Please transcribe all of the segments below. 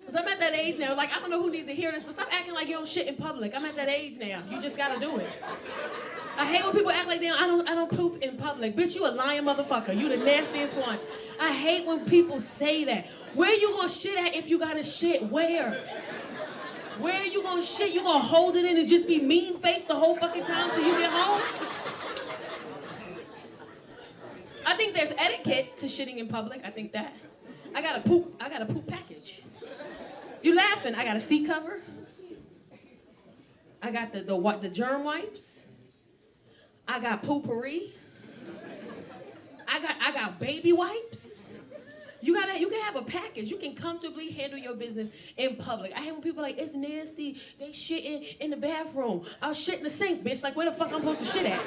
Because I'm at that age now, like, I don't know who needs to hear this, but stop acting like you don't shit in public. I'm at that age now. You just gotta do it. I hate when people act like I don't poop in public. Bitch, you a lying motherfucker. You the nastiest one. I hate when people say that. Where you gonna shit at if you gotta shit? Where? Where you gonna shit? You gonna hold it in and just be mean-faced the whole fucking time till you get home? I think there's etiquette to shitting in public. I think that. I got a poop package. You laughing? I got a seat cover. I got the germ wipes. I got poopery. I got baby wipes. You can have a package. You can comfortably handle your business in public. I hate when people are like, it's nasty. They shitting in the bathroom. I'll shit in the sink, bitch. Like, where the fuck I'm supposed to shit at?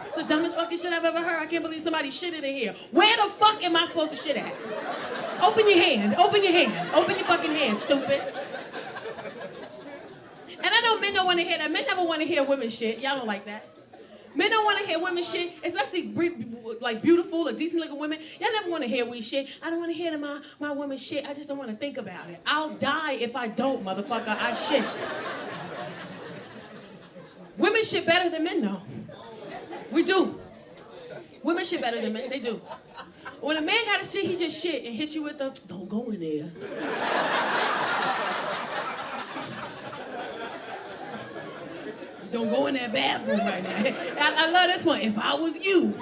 It's the dumbest fucking shit I've ever heard. I can't believe somebody shitted in here. Where the fuck am I supposed to shit at? Open your hand. Open your hand. Open your fucking hand, stupid. And I know men don't want to hear that. Men never want to hear women shit. Y'all don't like that. Men don't want to hear women shit, especially like beautiful or decent looking women. Y'all never want to hear we shit. I don't want to hear my women shit. I just don't want to think about it. I'll die if I don't, motherfucker. I shit. Women shit better than men, though. We do. Women shit better than men. They do. When a man got a shit, he just shit and hit you with the, don't go in there. Don't go in that bathroom right now. I love this one. If I was you.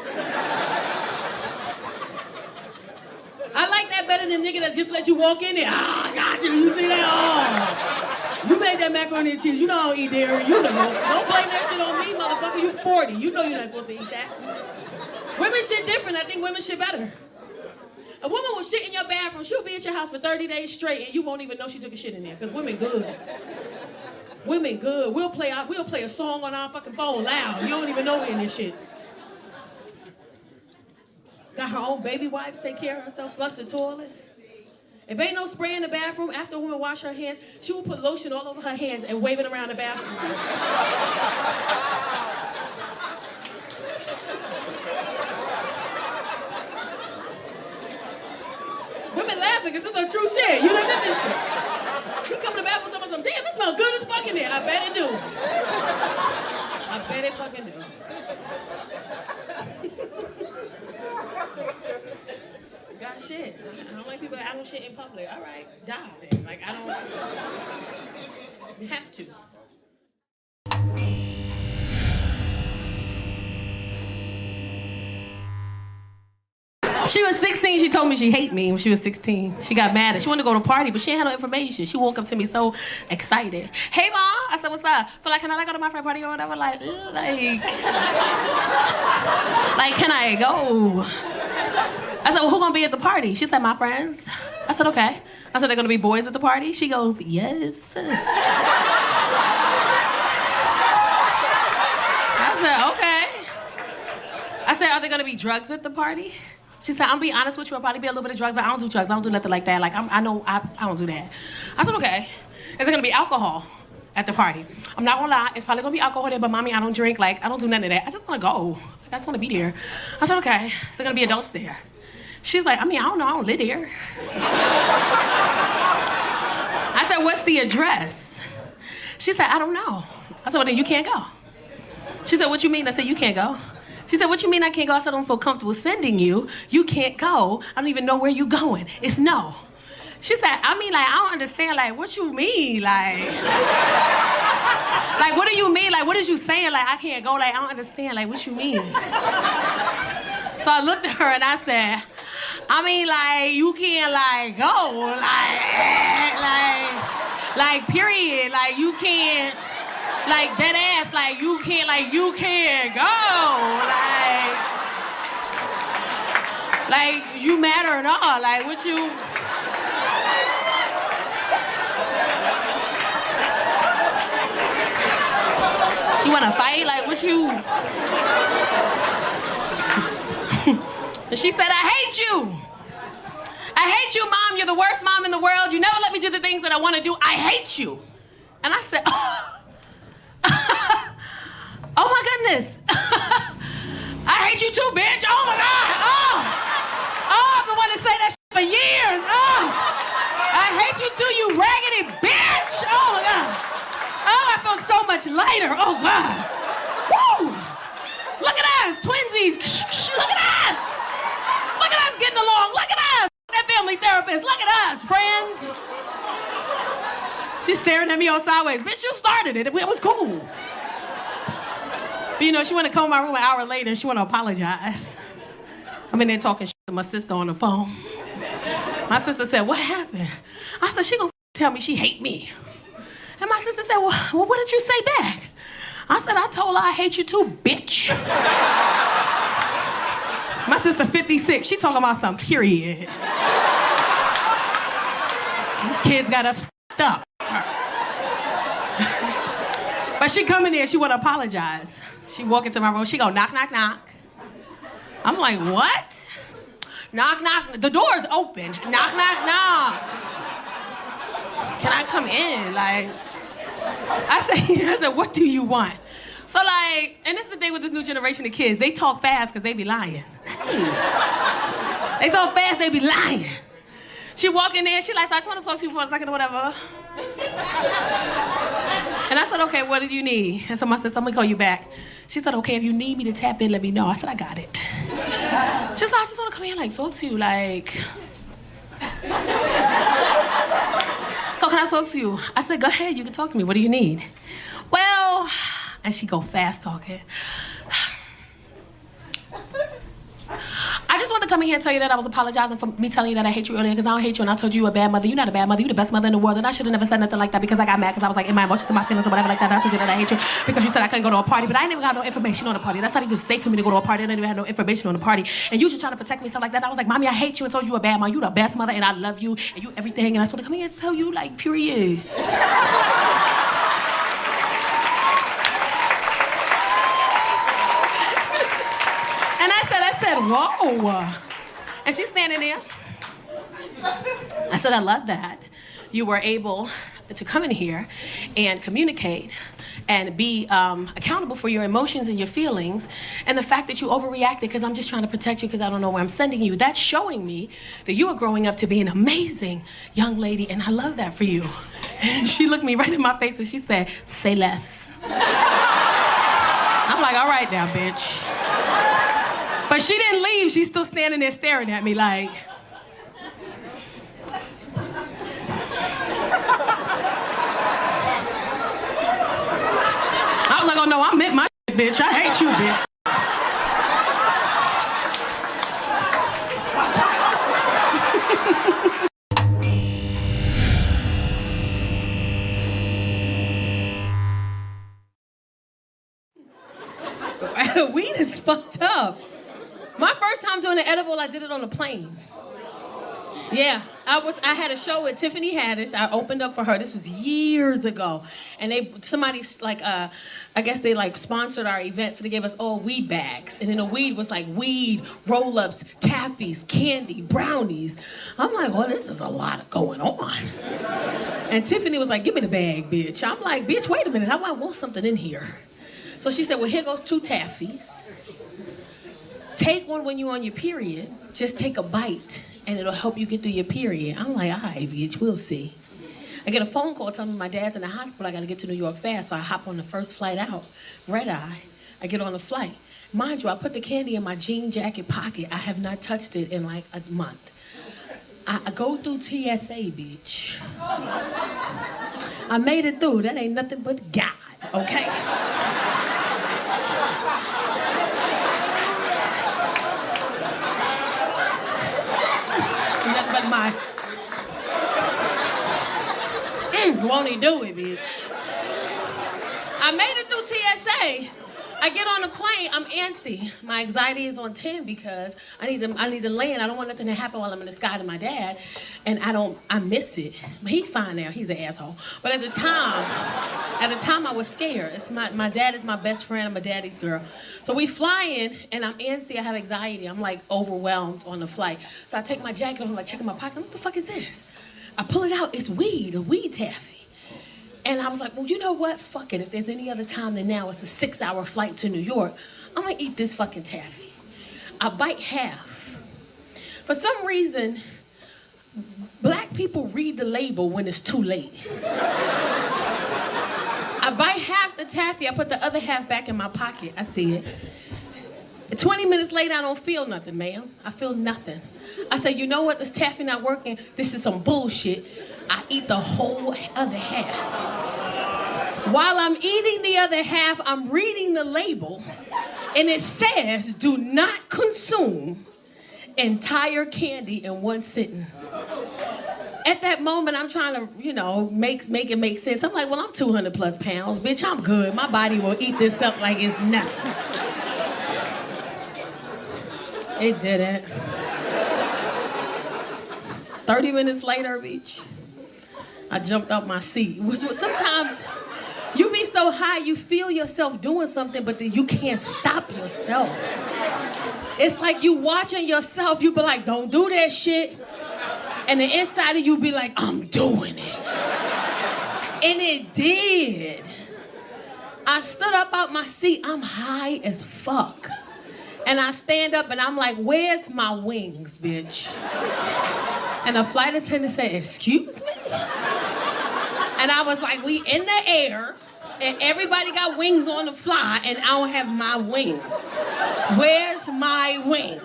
I like that better than nigga that just let you walk in there. Ah, got you. You see that? Oh. You made that macaroni and cheese. You know I don't eat dairy. You know. Don't blame that shit on me, motherfucker. You 40. You know you're not supposed to eat that. Women shit different. I think women shit better. A woman will shit in your bathroom. She'll be at your house for 30 days straight and you won't even know she took a shit in there. Because women good. Women good. We'll play a song on our fucking phone loud. You don't even know we in this shit. Got her own baby wipes, take care of herself, flush the toilet. If ain't no spray in the bathroom, after a woman wash her hands, she will put lotion all over her hands and wave it around the bathroom. Women laughing because it's a true shit. You done did this shit. You come to the bathroom talking about something, damn, it smells good as fuck in there. I bet it do. I bet it fucking do. Got shit. I don't like people that I don't shit in public. All right, die then. Like, I don't have to. She was 16, she told me she hated me when she was 16. She got mad. She wanted to go to a party, but she ain't had no information. She woke up to me so excited. Hey, Mom. I said, what's up? So, like, can I go to my friend party or whatever? Like, can I go? I said, well, who gonna be at the party? She said, my friends. I said, okay. I said, they're gonna be boys at the party? She goes, yes. I said, okay. I said, are there gonna be drugs at the party? She said, I'm be honest with you, I'll probably be a little bit of drugs, but I don't do drugs. I don't do nothing like that. Like, I know I don't do that. I said, okay. Is there gonna be alcohol at the party? I'm not gonna lie, it's probably gonna be alcohol there, but mommy, I don't drink. Like, I don't do none of that. I just wanna go. I just wanna be there. I said, okay. So gonna be adults there. She's like, I mean, I don't know, I don't live here. I said, what's the address? She said, I don't know. I said, well, then you can't go. She said, what you mean? I said, you can't go. She said, what you mean I can't go? I said, I don't feel comfortable sending you. You can't go. I don't even know where you going. It's no. She said, I mean, like, I don't understand. Like, what you mean? Like, what do you mean? Like, what is you saying? Like, I can't go. Like, I don't understand. Like, what you mean? So I looked at her and I said, I mean, like, you can't, like, go. Like, period. Like, you can't. Like, dead ass, like, you can't go, like, you mad or not, like, what you... You wanna fight, like, what you... And she said, I hate you. I hate you, Mom, you're the worst mom in the world, you never let me do the things that I wanna do, I hate you. And I said, oh my goodness. I hate you too, bitch. Oh my God. Oh, I've been wanting to say that lighter. Oh, God. Woo! Look at us, twinsies. Look at us. Look at us getting along. Look at us. That family therapist. Look at us, friend. She's staring at me all sideways. Bitch, you started it. It was cool. But you know, she wanted to come in my room an hour later and she wanted to apologize. I'm in there talking shit to my sister on the phone. My sister said, what happened? I said, she gonna tell me she hate me. And my sister said, well, what did you say back? I said, I told her I hate you too, bitch. My sister 56, she talking about some period. These kids got us f***ed up. But she come in there, she wanna apologize. She walk into my room, she go knock, knock, knock. I'm like, what? Knock, knock, the door's open. Knock, knock, knock. Can I come in? Like, I said, what do you want? So like, and this is the thing with this new generation of kids, they talk fast because they be lying. They talk fast, they be lying. She walk in there, she like, so I just want to talk to you for a second or whatever. And I said, okay, what do you need? And so my sister, I'm gonna call you back. She said, okay, if you need me to tap in, let me know. I said, I got it. She said, I just want to come here and like talk to you, like. So can I talk to you? I said, go ahead, you can talk to me. What do you need? Well, and she go fast talking. I just wanted to come in here and tell you that I was apologizing for me telling you that I hate you earlier because I don't hate you and I told you you're a bad mother. You're not a bad mother. You're the best mother in the world. And I should have never said nothing like that because I got mad because I was like in my emotions and my feelings or whatever like that. And I told you that I hate you because you said I couldn't go to a party, but I ain't even got no information on the party. That's not even safe for me to go to a party. I didn't even have no information on the party. And you just trying to protect me, stuff like that. I was like, Mommy, I hate you and told you you're a bad mother. You the best mother and I love you and you everything. And I just want to come here and tell you like, period. And I said, whoa. And she's standing there. I said, I love that. You were able to come in here and communicate and be accountable for your emotions and your feelings. And the fact that you overreacted because I'm just trying to protect you because I don't know where I'm sending you. That's showing me that you are growing up to be an amazing young lady. And I love that for you. And she looked me right in my face and she said, say less. I'm like, all right now, bitch. But she didn't leave. She's still standing there staring at me like. I was like, oh no, I meant my shit, bitch. I hate you, bitch. Weed is fucked up. My first time doing an edible, I did it on a plane. Yeah, I had a show with Tiffany Haddish. I opened up for her. This was years ago. And somebody like, I guess they like sponsored our event, so they gave us all weed bags. And then the weed was like weed, roll-ups, taffies, candy, brownies. I'm like, well, this is a lot going on. And Tiffany was like, give me the bag, bitch. I'm like, bitch, wait a minute, I want something in here. So she said, well, here goes 2 taffies. Take one when you're on your period. Just take a bite, and it'll help you get through your period. I'm like, all right, bitch, we'll see. I get a phone call telling me my dad's in the hospital. I got to get to New York fast, so I hop on the first flight out. Red eye. I get on the flight. Mind you, I put the candy in my jean jacket pocket. I have not touched it in like a month. I go through TSA, bitch. I made it through. That ain't nothing but God, okay? Nothing but my won't he do it, bitch? I made it through TSA. I get on the plane, I'm antsy. My anxiety is on 10 because I need to land. I don't want nothing to happen while I'm in the sky to my dad. And I miss it. But he's fine now, he's an asshole. But at the time I was scared. My dad is my best friend, I'm a daddy's girl. So we flying and I'm antsy, I have anxiety. I'm like overwhelmed on the flight. So I take my jacket off, I'm like checking my pocket. What the fuck is this? I pull it out, it's weed, a weed taffy. And I was like, well, you know what? Fuck it. If there's any other time than now, it's a 6-hour flight to New York. I'm gonna eat this fucking taffy. I bite half. For some reason, black people read the label when it's too late. I bite half the taffy. taffy. I put the other half back in my pocket. I see it. 20 minutes later, I don't feel nothing, ma'am. I feel nothing. I said, you know what? This taffy not working. This is some bullshit. I eat the whole other half. While I'm eating the other half, I'm reading the label, and it says, do not consume entire candy in one sitting. At that moment, I'm trying to, make it make sense. I'm like, well, I'm 200 plus pounds. Bitch, I'm good. My body will eat this up like it's nothing. It didn't. 30 minutes later, bitch, I jumped out my seat. Sometimes you be so high, you feel yourself doing something, but then you can't stop yourself. It's like you watching yourself, you be like, don't do that shit. And the inside of you be like, I'm doing it. And it did. I stood up out my seat, I'm high as fuck. And I stand up and I'm like, where's my wings, bitch? And the flight attendant said, excuse me? And I was like, we in the air, and everybody got wings on the fly, and I don't have my wings. Where's my wings?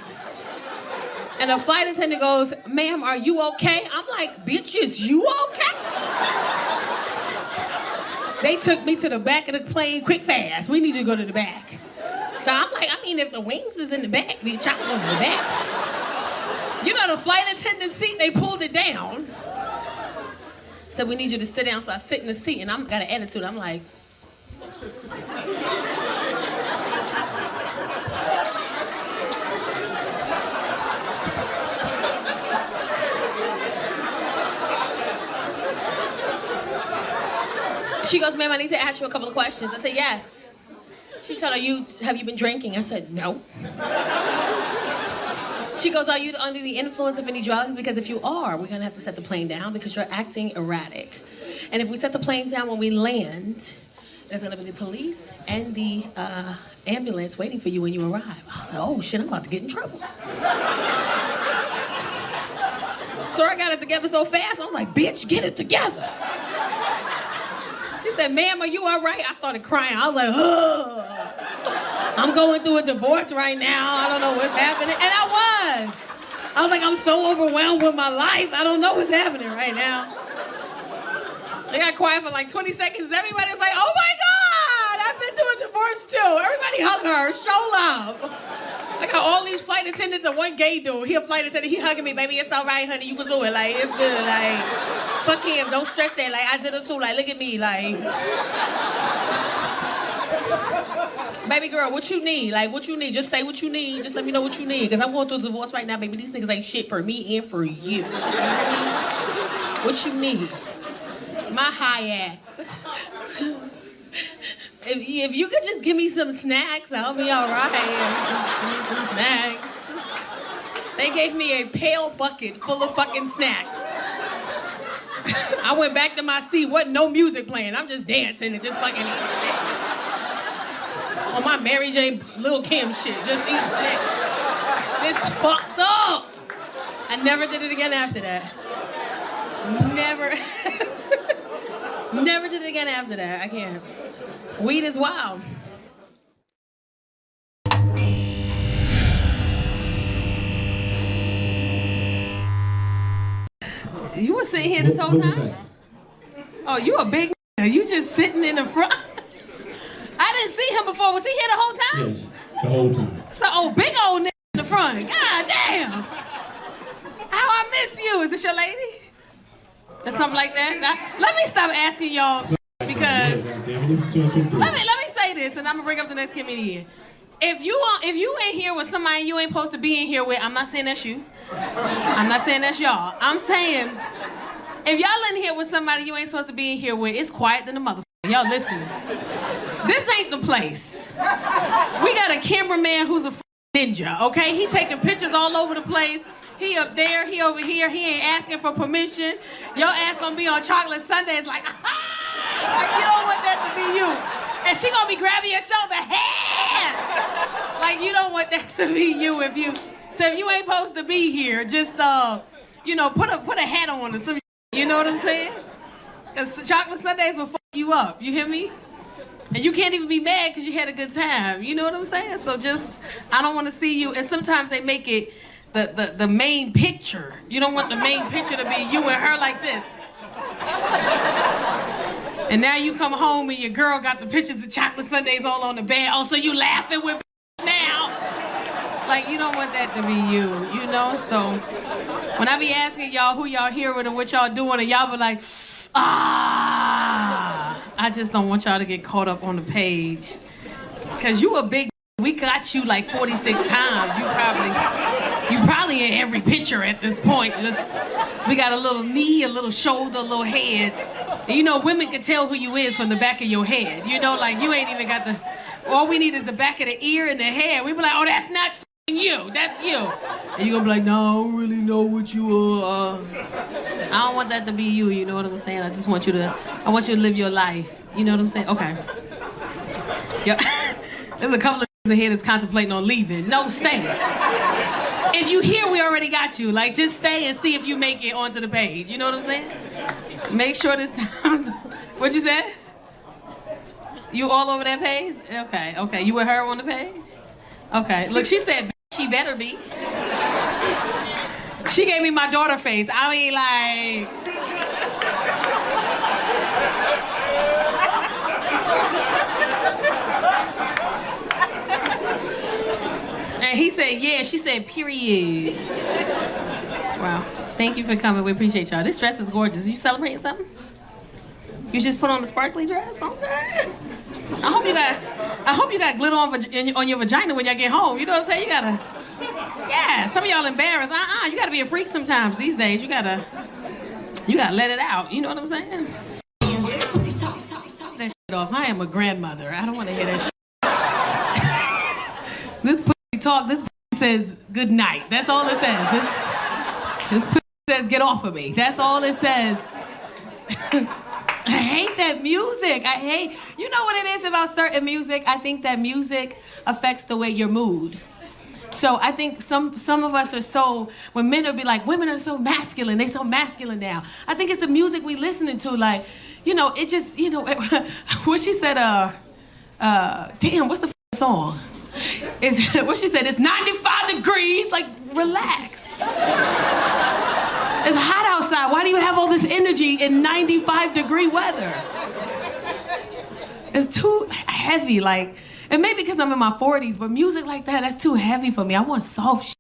And the flight attendant goes, ma'am, are you okay? I'm like, bitch, is you okay? They took me to the back of the plane quick fast. We need you to go to the back. So I'm like, if the wings is in the back, bitch, I'm going to the back. The flight attendant seat, they pulled it down. So we need you to sit down. So I sit in the seat, and I got an attitude. I'm like, she goes, ma'am, I need to ask you a couple of questions. I said, yes. She said, have you been drinking? I said, no. She goes, are you under the influence of any drugs? Because if you are, we're gonna have to set the plane down because you're acting erratic. And if we set the plane down when we land, there's gonna be the police and the ambulance waiting for you when you arrive. I was like, oh shit, I'm about to get in trouble. So I got it together so fast, I was like, bitch, get it together. She said, ma'am, are you all right? I started crying. I was like, ugh. I'm going through a divorce right now. I don't know what's happening. And I was like, I'm so overwhelmed with my life. I don't know what's happening right now. They got quiet for like 20 seconds. Everybody was like, oh my God, I've been through a divorce too. Everybody hug her, show love. I got all these flight attendants and one gay dude. He a flight attendant, he hugging me, baby, it's all right, honey, you can do it. Like, it's good, like, fuck him, don't stress that. Like, I did it too, like, look at me, like. Baby girl, what you need? Like, what you need? Just say what you need. Just let me know what you need. Because I'm going through a divorce right now, baby. These niggas ain't shit for me and for you. What you need? My high ass. If you could just give me some snacks, I'll be all right. Give me some snacks. They gave me a pail bucket full of fucking snacks. I went back to my seat. Wasn't no music playing. I'm just dancing and just fucking eating snacks. On my Mary J. Lil Kim shit, just eating snacks. This fucked up. I never did it again after that. Never did it again after that. I can't. Weed is wild. You were sitting here this whole time? Oh, you a big nigga. You just sitting in the front. I didn't see him before. Was he here the whole time? Yes, the whole time. So, big old nigga in the front. God damn. How I miss you. Is this your lady? Or something like that? Now, let me stop asking y'all because let me say this, and I'm gonna bring up the next comedian. If you ain't here with somebody you ain't supposed to be in here with, I'm not saying that's you. I'm not saying that's y'all. I'm saying if y'all in here with somebody you ain't supposed to be in here with, it's quiet than the motherfucker. Y'all listening? This ain't the place. We got a cameraman who's a ninja, okay? He taking pictures all over the place. He up there, he over here, he ain't asking for permission. Your ass gonna be on Chocolate Sundays like, like you don't want that to be you. And she gonna be grabbing your shoulder, hey! Like you don't want that to be you so if you ain't supposed to be here, just put a hat on or some shit, you know what I'm saying? Cause Chocolate Sundays will fuck you up, you hear me? And you can't even be mad because you had a good time. You know what I'm saying? So just, I don't want to see you. And sometimes they make it the main picture. You don't want the main picture to be you and her like this. And now you come home and your girl got the pictures of chocolate sundaes all on the bed. Oh, so you laughing with now? Like, you don't want that to be you know? So when I be asking y'all who y'all here with and what y'all doing, and y'all be like, I just don't want y'all to get caught up on the page. Cause you a big, we got you like 46 times. You probably in every picture at this point. We got a little knee, a little shoulder, a little head. And you know, women can tell who you is from the back of your head. You know, like you ain't even got all we need is the back of the ear and the hair. We be like, oh, that's not you, that's you. And you gonna be like, no, I don't really know what you are. I don't want that to be you, you know what I'm saying? I just want you to, live your life. You know what I'm saying? Okay. Yeah. There's a couple of in here that's contemplating on leaving. No, stay. If you here, we already got you. Like, just stay and see if you make it onto the page. You know what I'm saying? Make sure this time. What'd you say? You all over that page? Okay. You with her on the page? Okay. Look, she said, she better be. She gave me my daughter face. I mean, like. And he said, yeah. She said, period. Wow. Thank you for coming. We appreciate y'all. This dress is gorgeous. You celebrating something? You just put on a sparkly dress? Okay. I hope you got glitter on your vagina when y'all get home. You know what I'm saying? You gotta. Yeah. Some of y'all embarrassed. You gotta be a freak sometimes these days. You gotta let it out. You know what I'm saying? That shit off. I am a grandmother. I don't want to hear that shit. This pussy talk. This pussy says good night. That's all it says. This pussy says get off of me. That's all it says. I hate that music. You know what it is about certain music? I think that music affects the way your mood. So I think some of us are so, when men will be like, women are so masculine, they so masculine now. I think it's the music we listening to, like, you know, it just, you know, what she said, damn, what's the song? What she said, it's 95 degrees, like, relax. It's hot outside. Why do you have all this energy in 95-degree weather? It's too heavy, like, and maybe because I'm in my 40s, but music like that, that's too heavy for me. I want soft shit.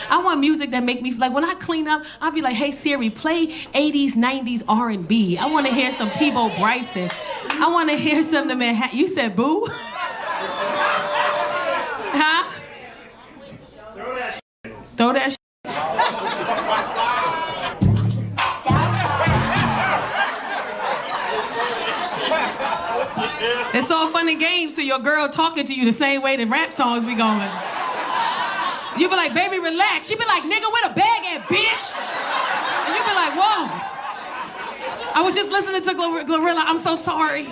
I want music that make me, like, when I clean up, I'll be like, hey, Siri, play 80s, 90s R&B. I want to hear some Peabo Bryson. I want to hear some of the Manhattan. You said boo? Huh? Throw that shit. It's all fun and games to your girl talking to you the same way that rap songs be going. You be like, baby, relax. She be like, nigga, where the bag at, bitch? And you be like, whoa. I was just listening to Glorilla. I'm so sorry.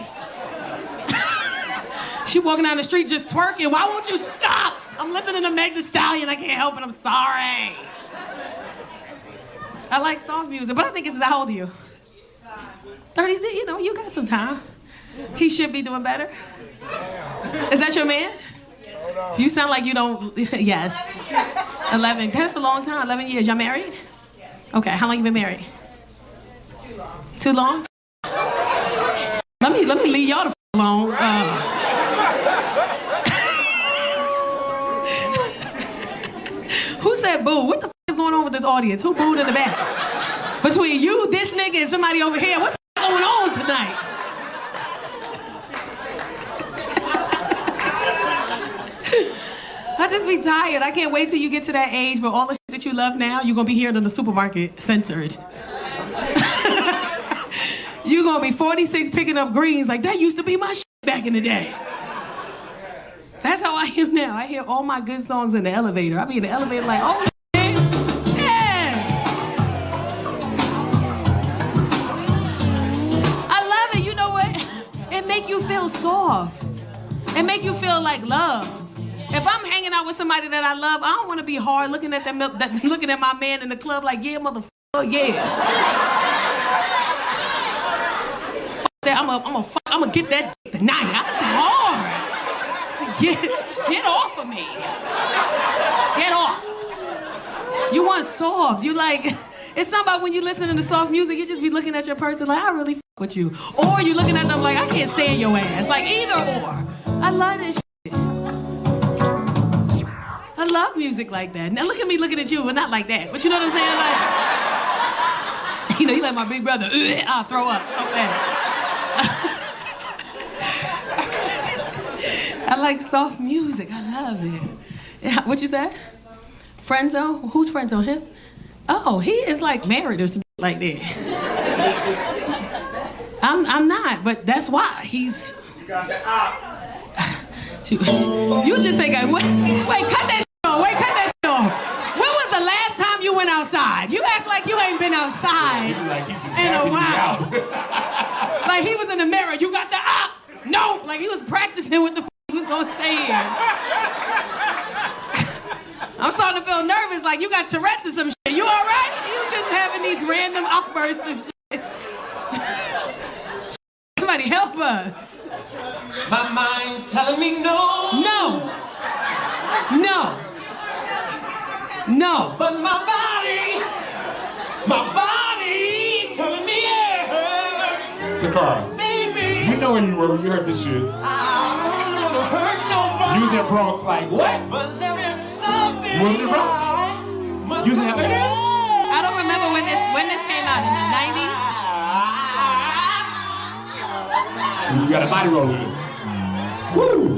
She walking down the street just twerking. Why won't you stop? I'm listening to Meg Thee Stallion. I can't help it. I'm sorry. I like soft music, but I think it's how old are you? 30s, you know, you got some time. He should be doing better. Is that your man? You sound like you don't, yes. 11, that's a long time, 11 years. Y'all married? Okay, how long you been married? Too long? Let me leave y'all the alone. Who said boo? What the is going on with this audience? Who booed in the back? Between you, this nigga, and somebody over here, what's going on tonight? I just be tired. I can't wait till you get to that age, but all the shit that you love now, you're gonna be hearing in the supermarket censored. You're gonna be 46 picking up greens like that used to be my shit back in the day. That's how I am now. I hear all my good songs in the elevator. I be in the elevator like, oh shit, yeah. I love it. You know what? It make you feel soft. It make you feel like love. If I'm hanging out with somebody that I love, I don't want to be hard looking at them, looking at my man in the club like, yeah, motherfucker, yeah. that. I'm gonna get that tonight. That's hard. Get off of me. Get off. You want soft. You like, it's something about when you listen to soft music, you just be looking at your person like, I really fuck with you. Or you looking at them like, I can't stand your ass. Like either or. I love this shit. I love music like that. Now look at me looking at you, but not like that. But you know what I'm saying? Like, you like my big brother. I'll throw up. Fuck that. I like soft music. I love it. What you said? Friend zone? Who's friend zone? Him? Oh, he is like married or something like that. I'm not, but that's why he's. You got the op. You just say, wait, cut that shit off. Wait, cut that shit off. When was the last time you went outside? You act like you ain't been outside in a while. Like he was in the mirror. You got the op. No, like he was practicing what the he was gonna say here. I'm starting to feel nervous, like you got Tourette's or some shit. You all right? You just having these random outbursts of shit. Somebody help us. My mind's telling me no. No. But my body's telling me yes. Tacarra, Baby, you know where you were when you heard this shit. I don't want to hurt nobody. You was in Bronx like, what? But there is something. You was in Bronx? You was in Africa? I don't remember when this came out, in the 90s? You got a body roll with this. Woo!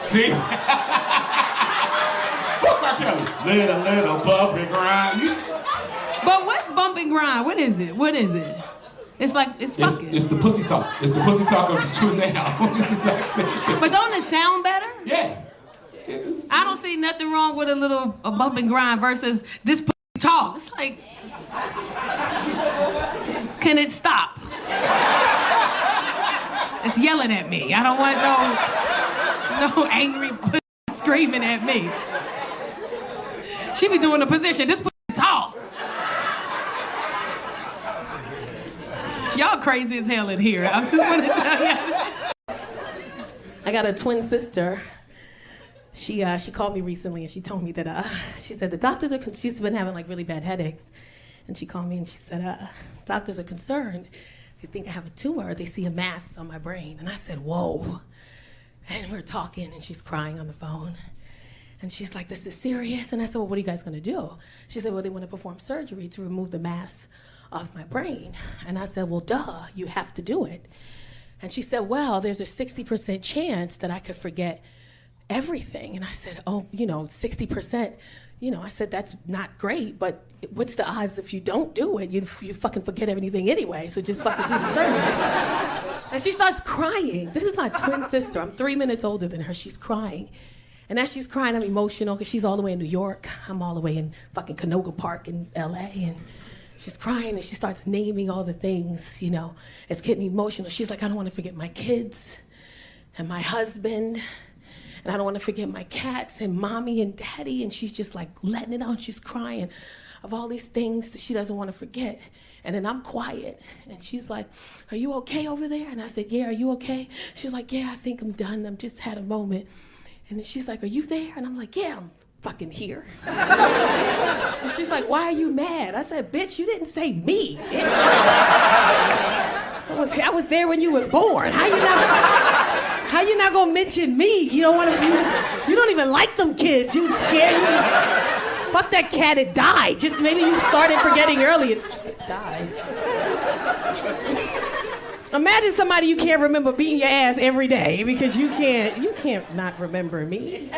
See? Fuck R. Kelly. Little bump and grind. But what's bump and grind? What is it? It's like, it's fucking. It's the pussy talk. It's the pussy talk of the two now. It's the exact same thing. But don't it sound better? Yeah. I don't see nothing wrong with a bump and grind versus this pussy talk. It's like, can it stop? It's yelling at me. I don't want no angry pussy screaming at me. She be doing the position. This pussy talk. Y'all crazy as hell in here. I just want to tell you. I got a twin sister. She called me recently and she told me that she said the doctors are. She's been having like really bad headaches, and she called me and she said doctors are concerned. They think I have a tumor. They see a mass on my brain, and I said whoa. And we're talking and she's crying on the phone, and she's like, "This is serious." And I said, "Well, what are you guys gonna do?" She said, "Well, they want to perform surgery to remove the mass off my brain." And I said, "Well, duh, you have to do it." And she said, "Well, there's a 60% chance that I could forget everything." And I said, "Oh, 60%, I said, that's not great, but what's the odds if you don't do it? You fucking forget everything anyway, so just fucking do the surgery." And she starts crying. This is my twin sister. I'm 3 minutes older than her. She's crying. And as she's crying, I'm emotional because she's all the way in New York. I'm all the way in fucking Canoga Park in LA. And she's crying and she starts naming all the things, It's getting emotional. She's like, "I don't want to forget my kids and my husband. And I don't want to forget my cats and mommy and daddy." And she's just like letting it out. She's crying of all these things that she doesn't want to forget. And then I'm quiet. And she's like, "Are you okay over there?" And I said, "Yeah, are you okay?" She's like, "Yeah, I think I'm done. I've just had a moment." And then she's like, "Are you there?" And I'm like, "Yeah, I'm fucking here." And she's like, "Why are you mad?" I said, "Bitch, you didn't say me. I was there when you was born. How you not gonna mention me? You don't even like them kids. You scared me. Fuck that cat, it died. Just maybe you started forgetting early. It died. Imagine somebody you can't remember beating your ass every day because you can't not remember me.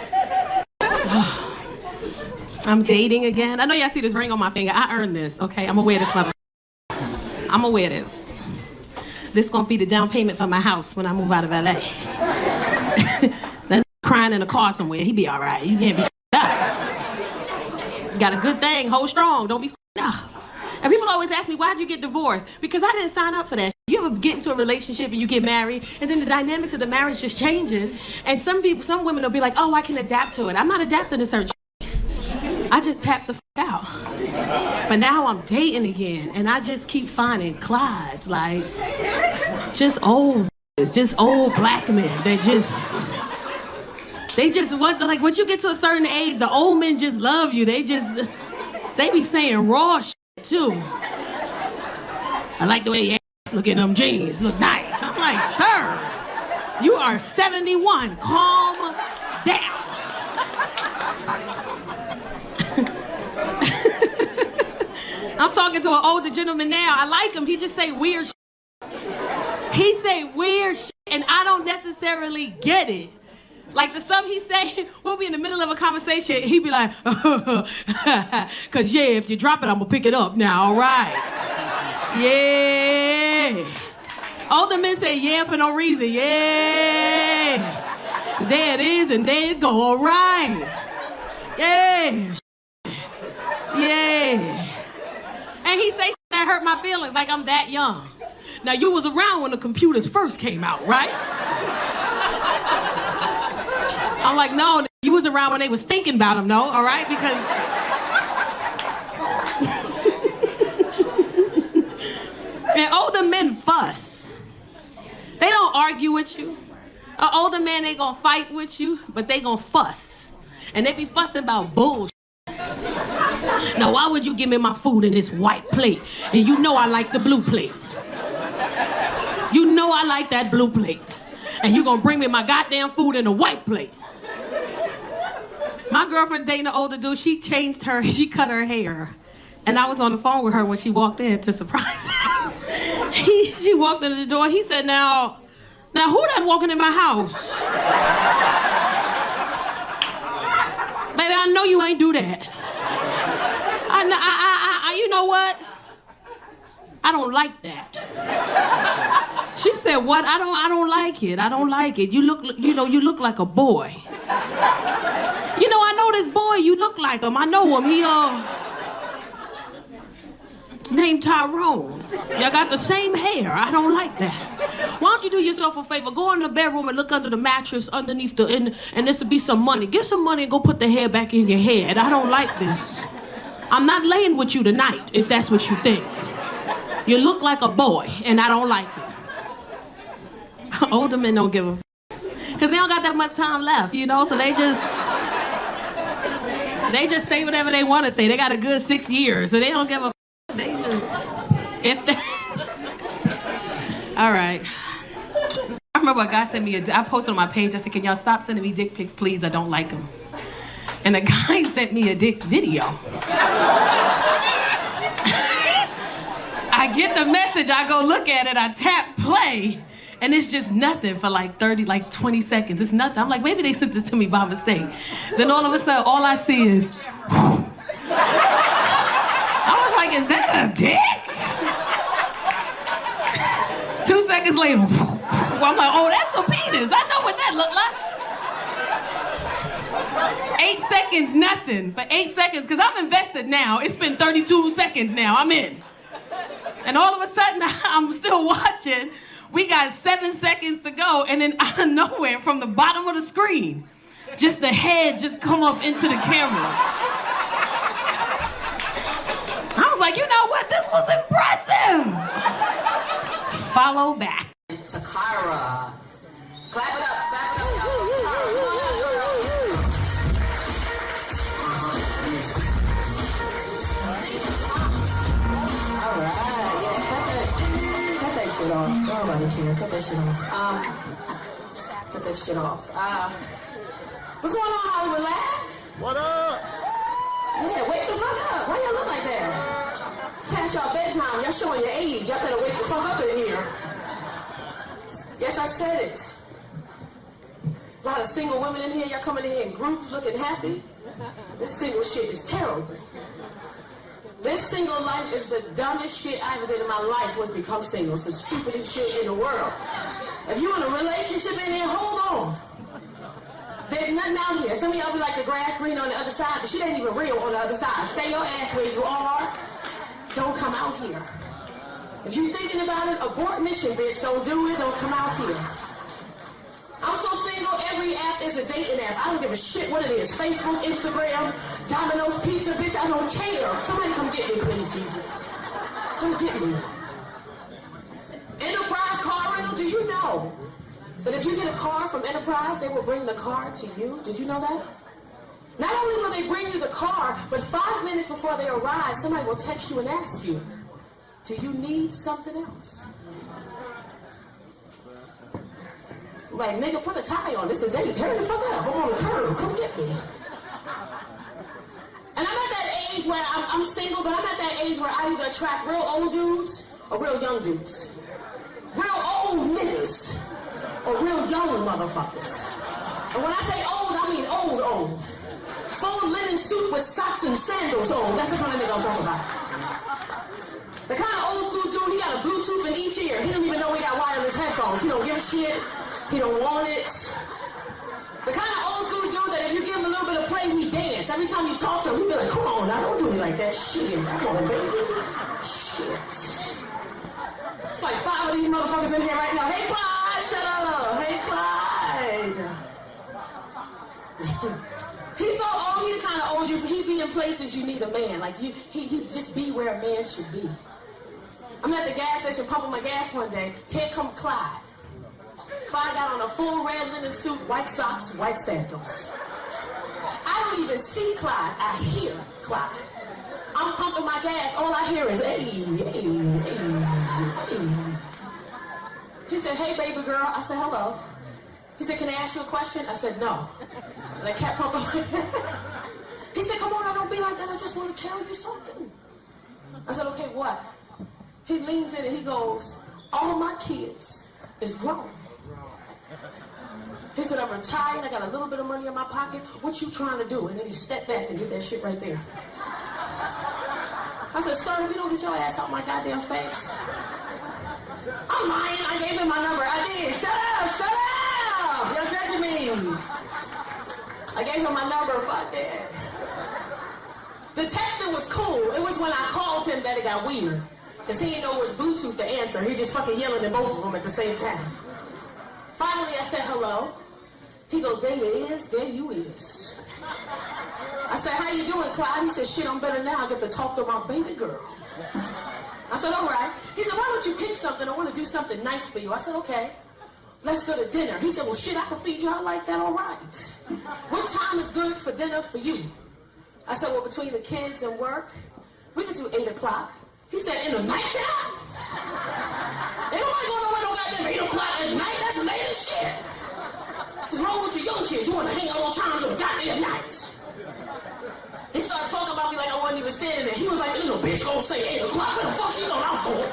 I'm dating again. I know y'all see this ring on my finger. I earned this, okay? I'm gonna wear this mother. I'm gonna wear this. This gonna be the down payment for my house when I move out of LA. Then crying in a car somewhere, he be all right. You can't be up. You got a good thing, hold strong, don't be up. And people always ask me, why'd you get divorced? Because I didn't sign up for that. You ever get into a relationship and you get married, and then the dynamics of the marriage just changes, and some women will be like, "Oh, I can adapt to it." I'm not adapting to certain shit. I just tap the out. But now I'm dating again, and I just keep finding Clydes, like, just old black men. They just want, like, once you get to a certain age, the old men just love you. They be saying raw shit, too. I like the way your ass look in them jeans, look nice. I'm like, sir, you are 71, calm down. I'm talking to an older gentleman now. I like him. He just say weird shit. He say weird shit, and I don't necessarily get it. Like the stuff he say, we'll be in the middle of a conversation. He be like, cause yeah, if you drop it, I'm gonna pick it up now, all right? Yeah. Older men say yeah for no reason, yeah. There it is, and there it go, all right. Yeah. Yeah. And he say shit that hurt my feelings, like I'm that young. Now, you was around when the computers first came out, right? I'm like, no, you was around when they was thinking about them, no, all right? Because... And older men fuss. They don't argue with you. An older man, they gonna fight with you, but they gonna fuss. And they be fussing about bullshit. Now, why would you give me my food in this white plate? And you know I like the blue plate. You know I like that blue plate. And you gonna bring me my goddamn food in a white plate. My girlfriend dating an older dude, she cut her hair. And I was on the phone with her when she walked in to surprise her. She walked into the door, he said, now who that walking in my house? Baby, I know you ain't do that. You know what? I don't like that. She said, what? I don't like it. I don't like it. You look like a boy. You know, I know this boy, you look like him. I know him. His name Tyrone. Y'all got the same hair. I don't like that. Why don't you do yourself a favor? Go in the bedroom and look under the mattress underneath and this will be some money. Get some money and go put the hair back in your head. I don't like this. I'm not laying with you tonight, if that's what you think. You look like a boy, and I don't like it. Older men don't give a f***. Because they don't got that much time left, you know? So they just say whatever they want to say. They got a good 6 years, so they don't give a f***. They just, all right. I remember a guy sent me I posted on my page, I said, can y'all stop sending me dick pics, please? I don't like them. And a guy sent me a dick video. I get the message, I go look at it, I tap play, and it's just nothing for like 20 seconds. It's nothing. I'm like, maybe they sent this to me by mistake. Then all of a sudden, all I see is, I was like, is that a dick? 2 seconds later, I'm like, oh, that's a penis. I know what that looked like. 8 seconds, nothing. For 8 seconds, because I'm invested now. It's been 32 seconds now, I'm in. And all of a sudden, I'm still watching. We got 7 seconds to go, and then out of nowhere, from the bottom of the screen, just the head just come up into the camera. I was like, you know what? This was impressive. Follow back. Tacarra. Clap it up, clap it up, y'all. All right, yeah, cut that shit off. Nobody care. Cut that shit off. Cut that shit off. What's going on, Hollywood Lab? What up? Yeah, wake the fuck up. Why y'all look like that? It's past y'all bedtime. Y'all showing your age. Y'all better wake the fuck up in here. Yes, I said it. A lot of single women in here. Y'all coming in here in groups looking happy. This single shit is terrible. This single life is the dumbest shit I ever did in my life was become single. It's the stupidest shit in the world. If you in a relationship in here, hold on. There's nothing out here. Some of y'all be like the grass green on the other side. The shit ain't even real on the other side. Stay your ass where you are. Don't come out here. If you thinking about it, abort mission, bitch. Don't do it. Don't come out here. I'm so single, every app is a dating app. I don't give a shit what it is. Facebook, Instagram, Domino's Pizza, bitch, I don't care. Somebody come get me, please, Jesus. Come get me. Enterprise car rental, do you know that if you get a car from Enterprise, they will bring the car to you? Did you know that? Not only will they bring you the car, but 5 minutes before they arrive, somebody will text you and ask you, do you need something else? Like, nigga, put a tie on. This a date. Hurry the fuck up. I'm on the curb. Come get me. And I'm at that age where I'm single, but I'm at that age where I either attract real old dudes or real young dudes. Real old niggas or real young motherfuckers. And when I say old, I mean old. Full linen suit with socks and sandals on. That's the kind of nigga I'm talking about. The kind of old school dude, he got a Bluetooth in each ear. He don't even know he got wireless headphones. He don't give a shit. He don't want it. The kind of old school dude that if you give him a little bit of play, he dance. Every time you talk to him, he be like, come on now, don't do me like that. Shit, come on, baby. Shit. It's like 5 of these motherfuckers in here right now. Hey, Clyde, shut up. Hey, Clyde. He's so old, he the kind of old he be in places you need a man. Like, he just be where a man should be. I'm at the gas station pumping my gas one day. Here come Clyde. Clyde got on a full red linen suit, white socks, white sandals. I don't even see Clyde. I hear Clyde. I'm pumping my gas. All I hear is, hey, hey, hey, hey. He said, hey, baby girl. I said, hello. He said, can I ask you a question? I said, no. And I kept pumping my gas. He said, come on, I don't be like that. I just want to tell you something. I said, okay, what? He leans in and he goes, all my kids is grown. He said, I'm retired, I got a little bit of money in my pocket. What you trying to do? And then he stepped back and did that shit right there. I said, sir, if you don't get your ass out my goddamn face. I'm lying, I gave him my number. I did. Shut up! You're judging me. I gave him my number, fuck that. The texting was cool. It was when I called him that it got weird. Because he didn't know which Bluetooth to answer. He just fucking yelling at both of them at the same time. Finally, I said, hello. He goes, there you is, there you is. I said, how you doing, Clyde? He said, shit, I'm better now. I get to talk to my baby girl. I said, all right. He said, why don't you pick something? I want to do something nice for you. I said, okay. Let's go to dinner. He said, well, shit, I can feed you out like that, all right. What time is good for dinner for you? I said, well, between the kids and work, we could do 8 o'clock. He said, in the nighttime? Ain't nobody going nowhere no goddamn 8 o'clock at night. That's late as shit. What's wrong with you young kids? You want to hang out all times of the goddamn night. He started talking about me like I wasn't even standing there. He was like, little bitch gonna say 8 o'clock. Where the fuck she know I was going?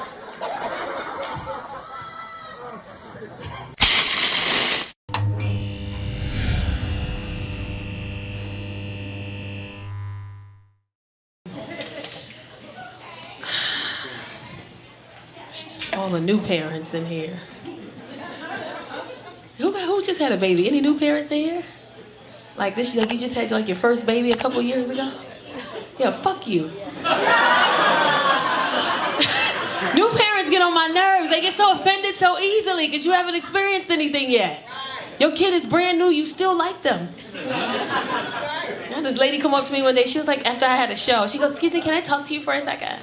All the new parents in here. Who just had a baby? Any new parents in here? Like this, like you just had like your first baby a couple years ago? Yeah, fuck you. New parents get on my nerves. They get so offended so easily because you haven't experienced anything yet. Your kid is brand new, you still like them. I had this lady come up to me one day, she was like, after I had a show, she goes, excuse me, can I talk to you for a second?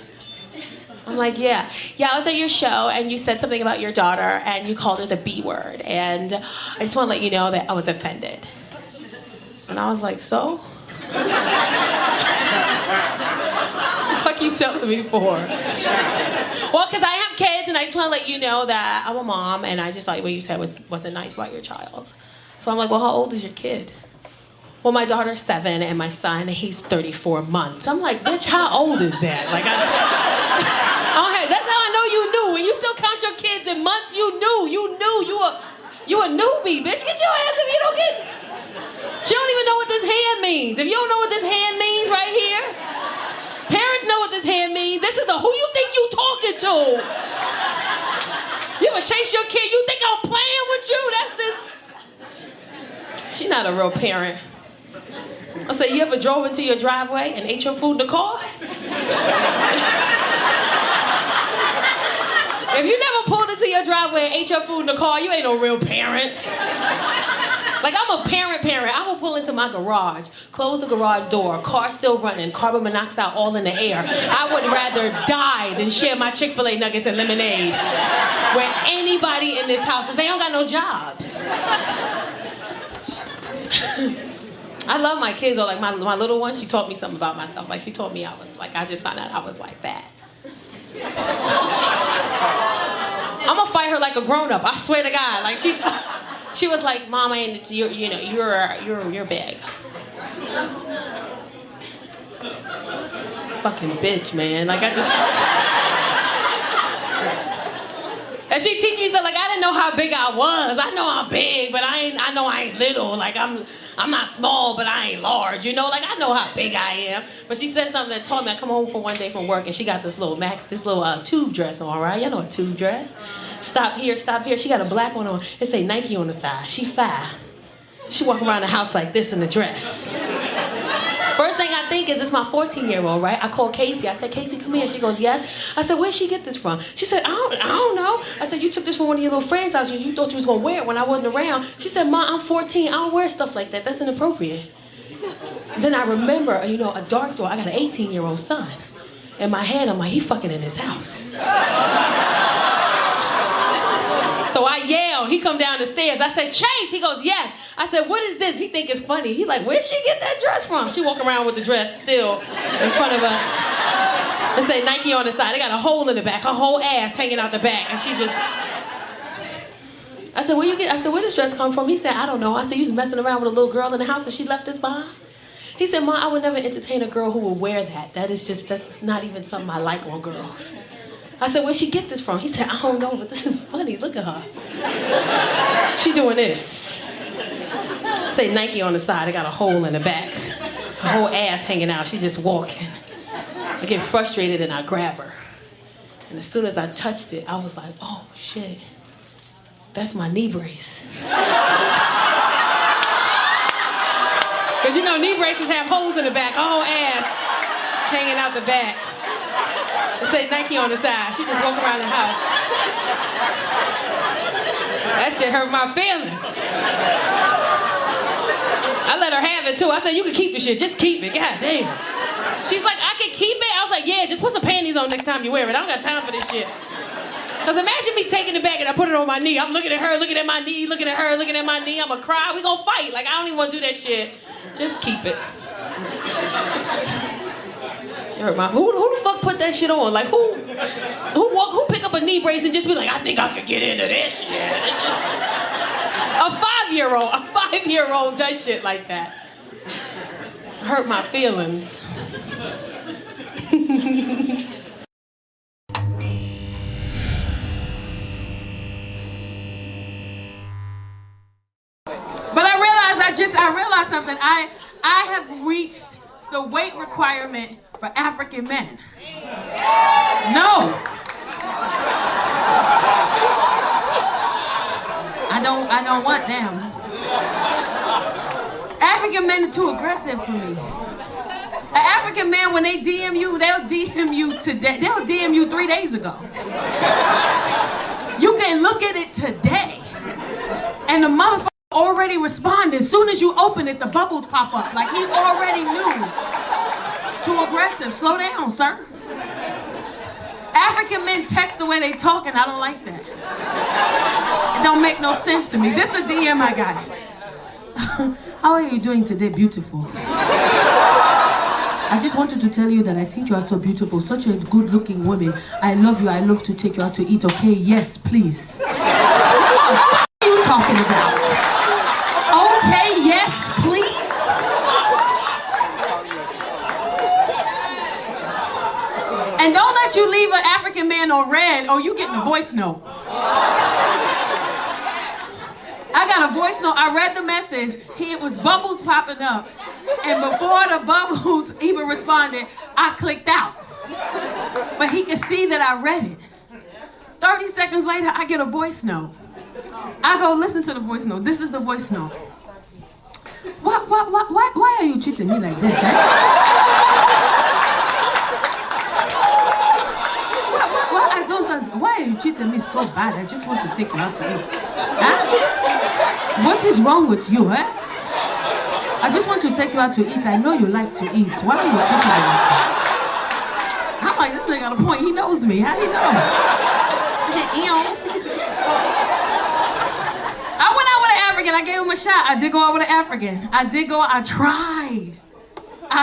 I'm like, yeah, I was at your show and you said something about your daughter and you called her the B word. And I just want to let you know that I was offended. And I was like, so? What the fuck you telling me for? Well, because I have kids and I just want to let you know that I'm a mom and I just thought what you said wasn't nice about your child. So I'm like, well, how old is your kid? Well, my daughter's 7 and my son, he's 34 months. I'm like, bitch, how old is that? Like, okay, that's how I know you knew. When you still count your kids in months, you knew. You a newbie, bitch. Get your ass if you don't get. She don't even know what this hand means. If you don't know what this hand means right here, parents know what this hand means. This is the who you think you talking to. You ever chase your kid? You think I'm playing with you? That's this. She's not a real parent. I said, you ever drove into your driveway and ate your food in the car? If you never pulled into your your driveway and ate your food in the car, you ain't no real parent. Like, I'm a parent. I will pull into my garage, close the garage door, car still running, carbon monoxide all in the air. I would rather die than share my Chick-fil-A nuggets and lemonade with anybody in this house, because they don't got no jobs. I love my kids, though. Like, my little one, she taught me something about myself. Like, she told me I just found out I was like that. I'm gonna fight her like a grown-up, I swear to God. Like, she was like, Mama, you're big. Fucking bitch, man. Like, and she teach me stuff like, I didn't know how big I was. I know I'm big, but I know I ain't little. Like, I'm not small, but I ain't large. You know, like, I know how big I am. But she said something that told me, I come home for one day from work, and she got this little tube dress on, right? Y'all know a tube dress? Stop here. She got a black one on. It say Nike on the side. She 5. She walk around the house like this in the dress. First thing I think is, it's my 14-year-old, right? I called Casey. I said, Casey, come here. She goes, yes. I said, where'd she get this from? She said, I don't know. I said, you took this from one of your little friends' house. You thought you was going to wear it when I wasn't around. She said, Ma, I'm 14. I don't wear stuff like that. That's inappropriate. Then I remember, a dark door. I got an 18-year-old son. In my head, I'm like, he fucking in his house. So I yell, he come down the stairs. I said, Chase, he goes, yes. I said, what is this? He think it's funny. He like, where'd she get that dress from? She walk around with the dress still in front of us. It say Nike on the side. They got a hole in the back, her whole ass hanging out the back. And she just, I said, where this dress come from? He said, I don't know. I said, you was messing around with a little girl in the house and she left this behind? He said, Ma, I would never entertain a girl who would wear that. That's not even something I like on girls. I said, where'd she get this from? He said, I don't know, but this is funny. Look at her. She doing this. Say Nike on the side. I got a hole in the back. Her whole ass hanging out. She just walking. I get frustrated and I grab her. And as soon as I touched it, I was like, oh, shit. That's my knee brace. Because knee braces have holes in the back. Her whole ass hanging out the back. It say Nike on the side. She just walking around the house. That shit hurt my feelings. I let her have it too. I said, you can keep the shit. Just keep it. God damn. She's like, I can keep it? I was like, yeah, just put some panties on next time you wear it. I don't got time for this shit. Because imagine me taking it back and I put it on my knee. I'm looking at her, looking at my knee, looking at her, looking at my knee. I'm going to cry. We going to fight. Like, I don't even want to do that shit. Just keep it. Who the fuck put that shit on? Like, who pick up a knee brace and just be like, I think I could get into this shit? A 5-year-old does shit like that. Hurt my feelings. But I realized something. I have reached the weight requirement for African men. No. I don't want them. African men are too aggressive for me. An African man, when they DM you, they'll DM you today. They'll DM you 3 days ago. You can look at it today, and the motherfucker already responded. As soon as you open it, the bubbles pop up. Like, he already knew. Too aggressive. Slow down, sir. African men text the way they talk, and I don't like that. It don't make no sense to me. This is a DM I got. How are you doing today, beautiful? I just wanted to tell you that I think you are so beautiful, such a good-looking woman. I love you. I love to take you out to eat, okay? Yes, please. What are you talking about? Okay, yes, please? And don't let you leave an African man on red, or you getting a voice note. I got a voice note. I read the message. It was bubbles popping up. And before the bubbles even responded, I clicked out. But he could see that I read it. 30 seconds later, I get a voice note. I go listen to the voice note. This is the voice note. Why are you treating me like this, eh? Why are you cheated me so bad, I just want to take you out to eat. Huh? What is wrong with you, huh? I just want to take you out to eat. I know you like to eat. Why are you treating me like this? I'm like, this nigga got a point. He knows me. How do you know? I went out with an African. I gave him a shot. I did go out with an African. I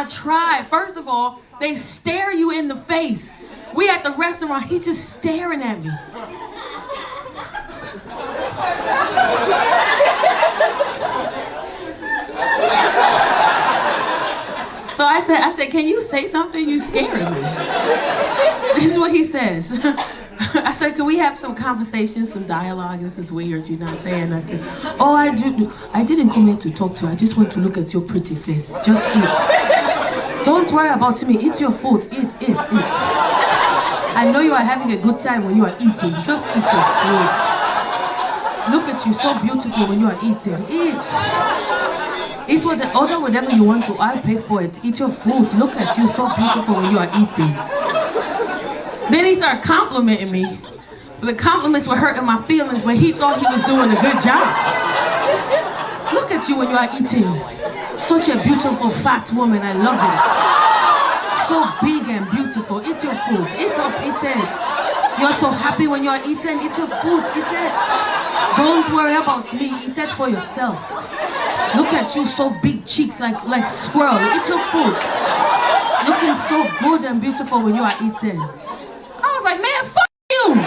tried. First of all, they stare you in the face. We at the restaurant, he just staring at me. So I said, can you say something? You scaring me. This is what he says. I said, can we have some conversation, some dialogue? This is weird, you're not saying nothing. Oh, I didn't come here to talk to you. I just want to look at your pretty face. Just eat. Don't worry about me. Eat your food. Eat. I know you are having a good time when you are eating. Just eat your food. Look at you, so beautiful when you are eating. Eat order whatever you want to. I'll pay for it. Eat your food. Look at you, so beautiful when you are eating. Then he started complimenting me. The compliments were hurting my feelings, but he thought he was doing a good job. Look at you when you are eating. Such a beautiful fat woman. I love it. So big and beautiful. Eat your food. Eat up, eat it. You're so happy when you're eating. Eat your food, eat it. Don't worry about me. Eat it for yourself. Look at you, so big cheeks like squirrel. Eat your food. Looking so good and beautiful when you are eating. I was like, man, fuck you, man.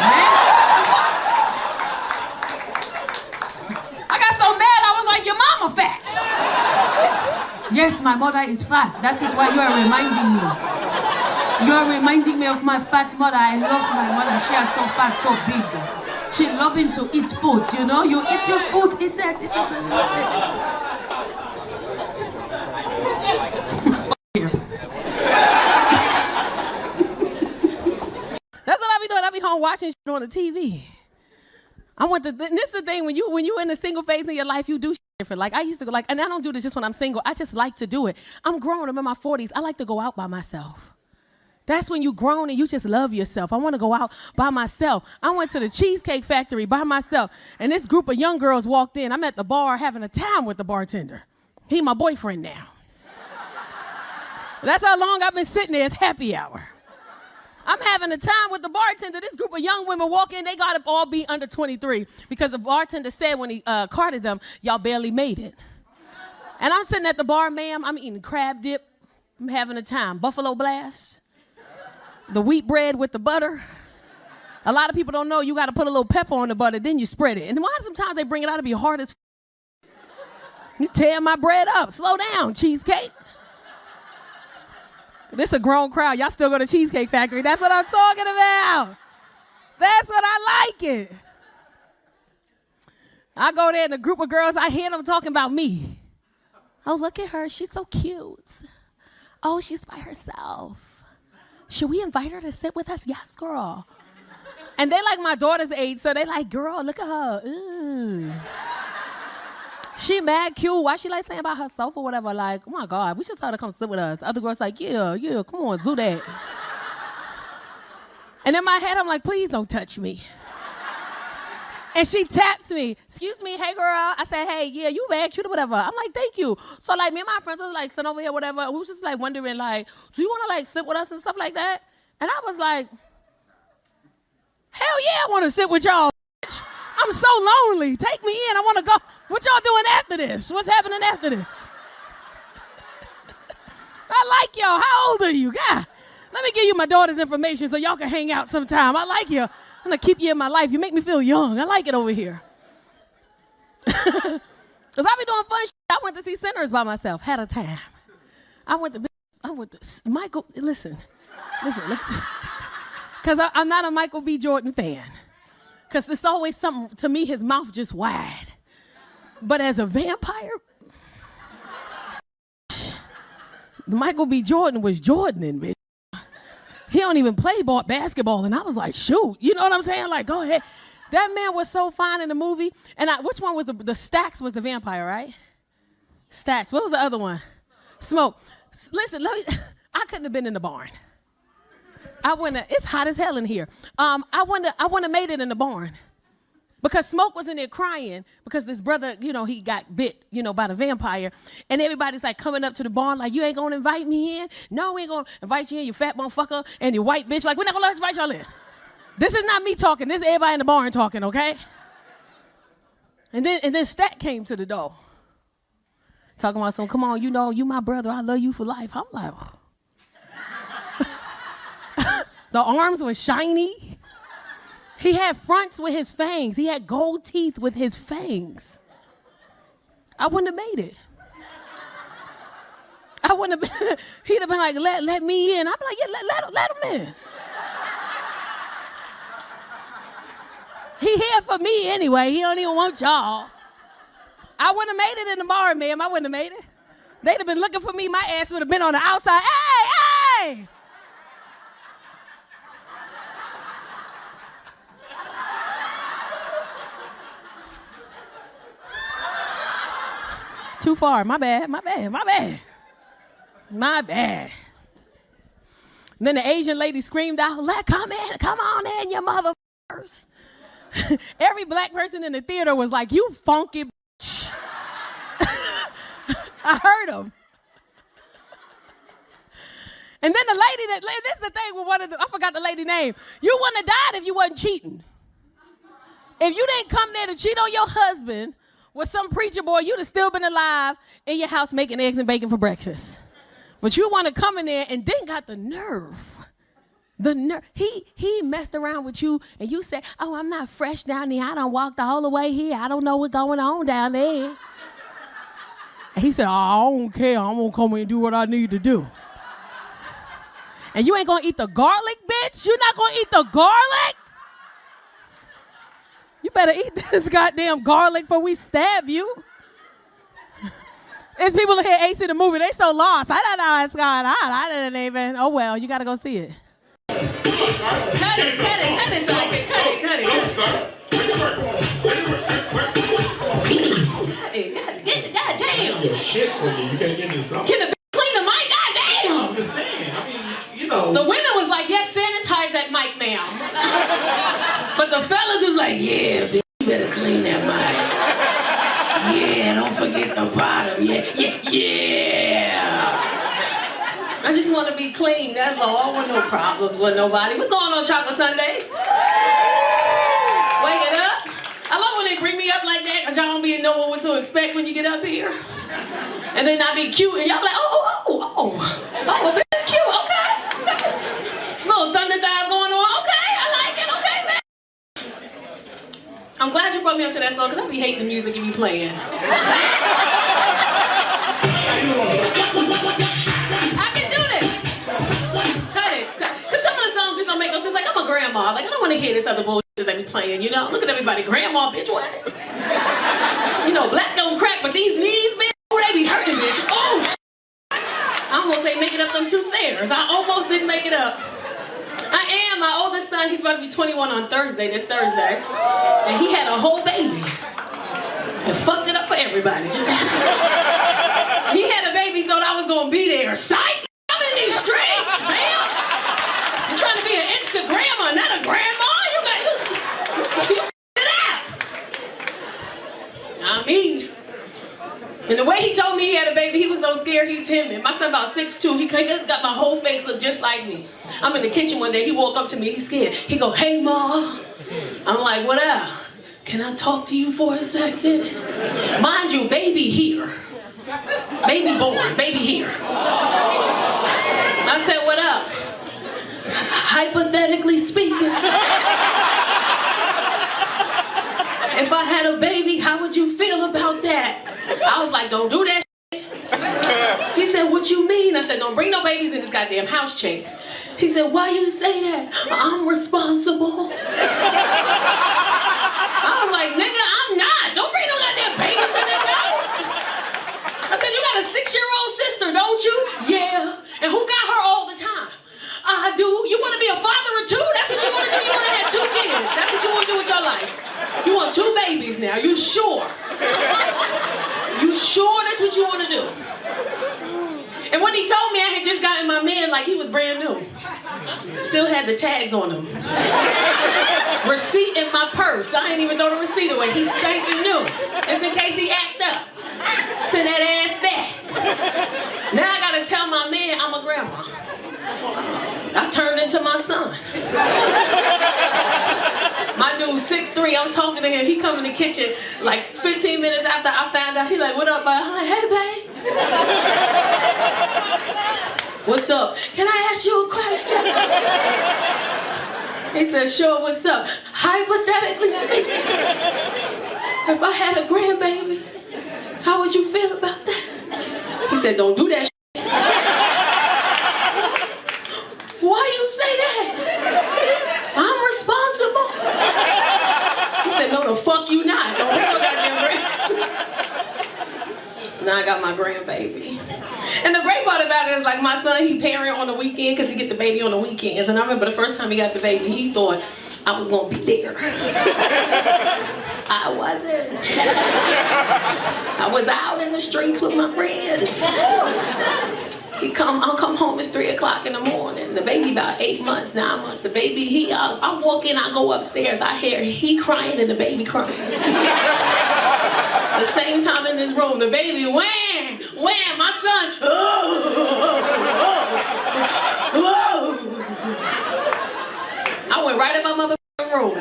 I got so mad, I was like, your mama fat. Yes, my mother is fat. That is why you are reminding me. You are reminding me of my fat mother. I love my mother. She is so fat, so big. She loving to eat food, you know? You eat your food, eat it. That's what I be doing. I be home watching shit on the TV. This is the thing, when you in a single phase in your life, you do shit different. Like I used to go, and I don't do this just when I'm single. I just like to do it. I'm grown. I'm in my 40s. I like to go out by myself. That's when you grown and you just love yourself. I want to go out by myself. I went to the Cheesecake Factory by myself, and this group of young girls walked in. I'm at the bar having a time with the bartender. He my boyfriend now. That's how long I've been sitting there. It's happy hour. I'm having a time with the bartender. This group of young women walk in. They got to all be under 23 because the bartender said when he carded them, y'all barely made it. And I'm sitting at the bar, ma'am. I'm eating crab dip. I'm having a time. Buffalo Blast. The wheat bread with the butter. A lot of people don't know you got to put a little pepper on the butter, then you spread it. And why sometimes they bring it out to be hard as You tear my bread up. Slow down, cheesecake. This a grown crowd. Y'all still go to Cheesecake Factory. That's what I'm talking about. That's what I like it. I go there and a group of girls, I hear them talking about me. Oh, look at her. She's so cute. Oh, she's by herself. Should we invite her to sit with us? Yes, girl. And they like my daughter's age, so they like, girl, look at her. Ooh. She mad cute. Why she like saying about herself or whatever? Like, oh my God, we should tell her to come sit with us. The other girl's like, yeah, come on, do that. And in my head, I'm like, please don't touch me. And she taps me. Excuse me, hey girl. I said, hey, yeah, you mad cute or whatever. I'm like, thank you. So like me and my friends was like sitting over here, whatever. We was just like wondering like, do you want to like sit with us and stuff like that? And I was like, hell yeah, I want to sit with y'all. I'm so lonely. Take me in. I want to go. What y'all doing after this? What's happening after this? I like y'all. How old are you? God, let me give you my daughter's information so y'all can hang out sometime. I like you. I'm going to keep you in my life. You make me feel young. I like it over here. Because I be doing fun shit. I went to see Sinners by myself. Had a time. I went to Michael. Listen. Because I'm not a Michael B. Jordan fan. Because it's always something, to me, his mouth just wide. But as a vampire, Michael B. Jordan was Jordaning, bitch. He don't even play basketball. And I was like, shoot. You know what I'm saying? Like, go ahead. That man was so fine in the movie. And which one was the Stacks was the vampire, right? Stacks. What was the other one? Smoke. Listen, I couldn't have been in the barn. It's hot as hell in here. I wouldn't have made it in the barn. Because Smoke was in there crying because this brother, he got bit, by the vampire. And everybody's like coming up to the barn like, you ain't gonna invite me in? No, we ain't gonna invite you in, you fat motherfucker, and you white bitch. Like, we're not gonna invite y'all in. This is not me talking. This is everybody in the barn talking, okay? And then Stat came to the door. Talking about some, come on, you my brother. I love you for life. I'm like, the arms were shiny. He had fronts with his fangs. He had gold teeth with his fangs. I wouldn't have made it. He'd have been like, let me in. I'd be like, yeah, let him in. He here for me anyway. He don't even want y'all. I wouldn't have made it in the bar, ma'am. I wouldn't have made it. They'd have been looking for me. My ass would have been on the outside. Hey! Too far. My bad. And then the Asian lady screamed out, come on in, you motherfuckers. Every black person in the theater was like, you funky bitch. I heard them. And then the lady this is the thing with I forgot the lady name. You wouldn't have died if you wasn't cheating. If you didn't come there to cheat on your husband with some preacher boy, you'd have still been alive in your house making eggs and bacon for breakfast. But you want to come in there and then got the nerve. He messed around with you and you said, oh, I'm not fresh down there. I done walked all the way here. I don't know what's going on down there. And he said, oh, I don't care. I'm going to come in and do what I need to do. And you ain't going to eat the garlic, bitch? You're not going to eat the garlic? You better eat this goddamn garlic before we stab you. There's people in here ain't seen the movie. They so lost. I don't know what's going on. I didn't even. Oh, well, you got to go see it. Cut it. God damn. Your shit for you. You can't give me something. Can the clean the mic? God damn. I'm just saying. I mean, The women was like, yes, sanitize that mic, ma'am. But the fellas was like, yeah, bitch, you better clean that mic. Yeah, don't forget the bottom. Yeah. I just want to be clean, that's all. I want no problems with nobody. What's going on, Chocolate Sunday? Wake it up. I love when they bring me up like that, because y'all don't be know what to expect when you get up here. And they not be cute, and y'all be like, oh, well, bitch, it's cute, okay. Little thunder dive going on, okay, I like it, okay, man. I'm glad you brought me up to that song, because I be hating the music you be playing. Like, I'm a grandma. Like, I don't want to hear this other bullshit that they be playing, Look at everybody. Grandma, bitch, what? Black don't crack, but these knees, bitch, they be hurting, bitch. Oh, I almost say make it up them 2 stairs. I almost didn't make it up. My oldest son, he's about to be 21 on this Thursday. And he had a whole baby. And fucked it up for everybody. He had a baby, thought I was going to be there. Psych! I'm in these streets, man. I'm trying to be an Instagrammer, not a grandma. You it out. And the way he told me he had a baby, he was so scared, he timid. My son about 6'2", he got my whole face look just like me. I'm in the kitchen one day, he walked up to me, he's scared. He go, hey, Ma. I'm like, what up? Can I talk to you for a second? Mind you, baby here. Baby born, baby here. I said, what up? Hypothetically speaking, if I had a baby, how would you feel about that? I was like, don't do that shit. He said, what you mean? I said, don't bring no babies in this goddamn house, Chase. He said, why you say that? I'm responsible. I was like, nigga, I'm not. Don't bring no goddamn babies in this house. I said, you got a 6-year-old sister, don't you? Yeah. And who got her all the time? I do. You want to be a father of 2? That's what you want to do? You want to have 2 kids. That's what you want to do with your life. You want 2 babies now. You sure? You sure that's what you want to do? And when when he told me I had just gotten my man like he was brand new. Still had the tags on him. Receipt in my purse. I ain't even throw the receipt away. He's stinking new. Just in case he act up. Send that ass back. Now I gotta tell my man I'm a grandma. I turned into my son. My dude's 6'3", I'm talking to him. He come in the kitchen like 15 minutes after I found out. He like, what up, bud? I'm like, hey, babe. What's up? Can I ask you a question? He said, sure, what's up? Hypothetically speaking, if I had a grandbaby, how would you feel about that? He said, don't do that shit. Why you say that? I'm responsible. He said, no, the fuck you not. Don't bring no goddamn grand. Now I got my grandbaby. And the great part about it is like my son, he parent on the weekend because he get the baby on the weekends. And I remember the first time he got the baby, he thought I was gonna be there. I wasn't. I was out in the streets with my friends. I'll come home, it's 3 o'clock in the morning. The baby about 8 months, 9 months. The baby, I walk in, I go upstairs, I hear he crying and the baby crying. The same time in this room, the baby, wham, wham, my son, I went right in my motherfucking room.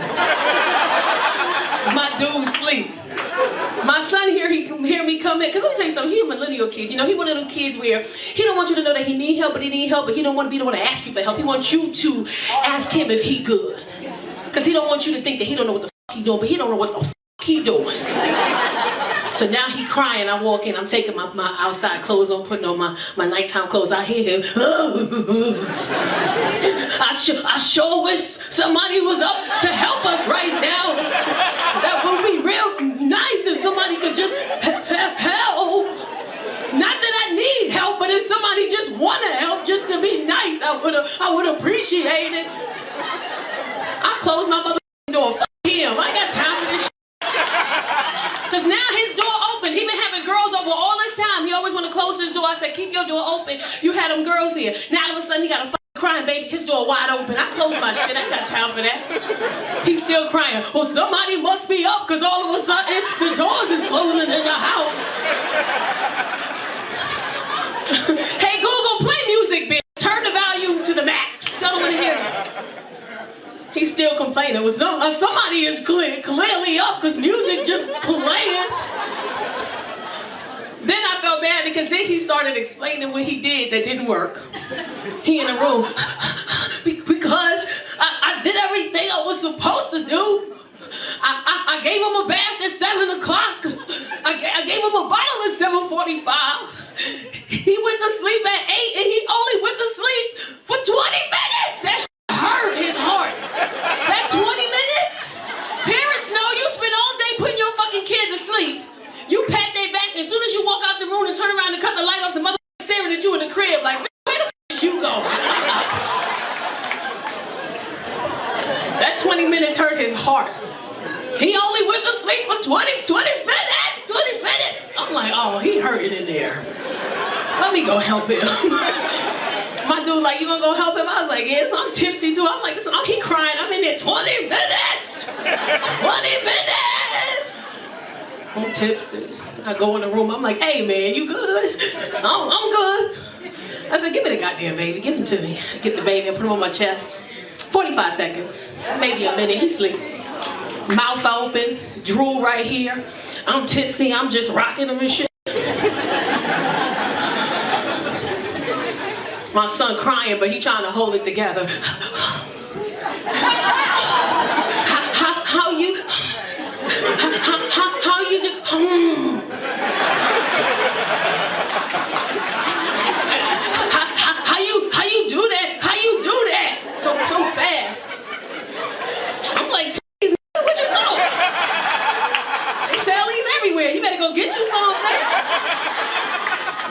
My dude sleep. My son hear me come in, because let me tell you something, he a millennial kid. You know, he one of them kids where he don't want you to know that he need help, but he don't want to be the one to ask you for help. He wants you to ask him if he good. Because he don't want you to think that he don't know what the fuck he doing, but he don't know what the fuck he doing. So now he crying, I walk in, I'm taking my outside clothes on, putting on my nighttime clothes. I hear him. I sure wish somebody was up to help us right now. That would be real nice if somebody could just help. Not that I need help, but if somebody just want to help just to be nice, I would appreciate it. I closed my motherfucking door. Fuck him. I ain't got time for this shit. Because now his door open. He been having girls over all this time. He always want to close his door. I said, keep your door open. You had them girls here. Now all of a sudden he got a fucking crying baby. His door wide open. I closed my shit. I ain't got time for that. He's still crying. Well, somebody must be up because all of a sudden the doors is closing in the house. Hey, Google, play music, bitch. Turn the volume to the max. I don't want to hear it. He's still complaining. Well, somebody is clearly up because music just playing. Then I felt bad because then he started explaining what he did that didn't work. He in the room. Because I did everything I was supposed to do. I gave him a bath at 7 o'clock. I gave him a bottle at 7:45. He went to sleep at 8 and he only went to sleep for 20 minutes. That hurt his heart. That 20 minutes? Parents know you spend all day putting your fucking kid to sleep. You pat their back, and as soon as you walk out the room and turn around and cut the light off, the mother staring at you in the crib like, where the f did you go? That 20 minutes hurt his heart. He only went to sleep for 20 minutes. I'm like, oh, he hurting in there. Let me go help him. My dude like, you gonna go help him? I was like, yeah, so I'm tipsy too. I'm like, so he crying. I'm in there 20 minutes. 20 minutes. I'm tipsy. I go in the room. I'm like, hey man, you good? I'm good. I said, give me the goddamn baby. Give him to me. I get the baby and put him on my chest. 45 seconds, maybe a minute. He sleep. Mouth open, drool right here. I'm tipsy. I'm just rocking him and shit. My son crying, but he trying to hold it together. How you do? How you do that? How you do that? So fast. I'm like, what you know? They sell these everywhere. You better go get you some, man.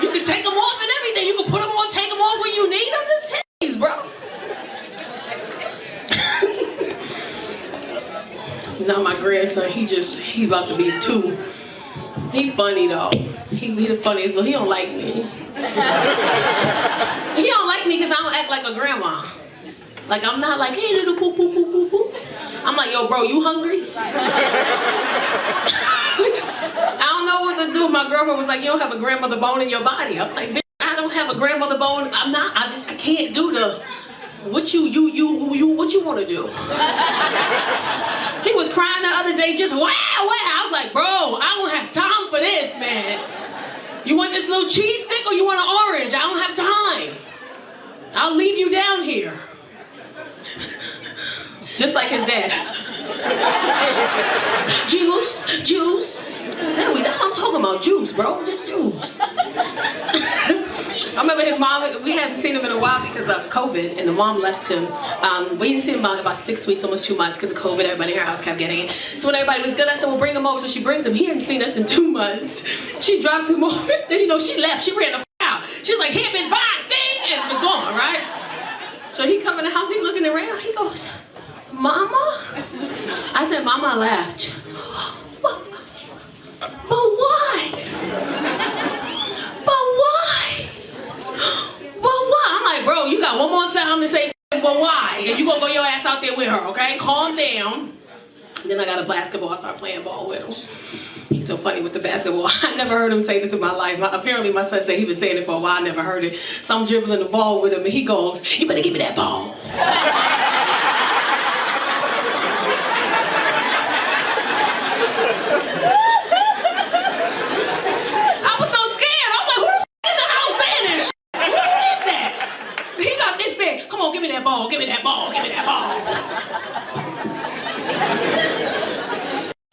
You can take them off and everything. You can put them on, take them off when you need them. This titties, bro. Now my grandson, he about to be 2. He funny though. He the funniest, but he don't like me. He don't like me because I don't act like a grandma. Like, I'm not like, hey, little poo poo poo poo poo. I'm like, yo, bro, you hungry? I don't know what to do. My girlfriend was like, you don't have a grandmother bone in your body. I'm like, bitch, I don't have a grandmother bone. I can't do the, what you want to do? He was crying the other day, just wow. I was like, bro, I don't have time for this, man. You want this little cheese stick or you want an orange? I don't have time. I'll leave you down here. Just like his dad. Juice. That's what I'm talking about, juice, bro, just juice. I remember his mom, we hadn't seen him in a while because of COVID, and the mom left him. We didn't see him about 6 weeks, almost 2 months because of COVID. Everybody in her house kept getting it. So when everybody was good, I said, well, bring him over. So she brings him. He hadn't seen us in 2 months. She drops him off. Then, she left. She ran the out. She was like, here, bitch, bye, ding, and was gone, right? So he come in the house, he looking around. He goes, Mama? I said, Mama laughed. But why? I'm like, bro, you got one more time to say, but why? And you gonna go your ass out there with her, okay? Calm down. Then I got a basketball, I start playing ball with him. He's so funny with the basketball. I never heard him say this in my life. Apparently my son said he been saying it for a while, I never heard it. So I'm dribbling the ball with him and he goes, you better give me that ball. Give me that ball.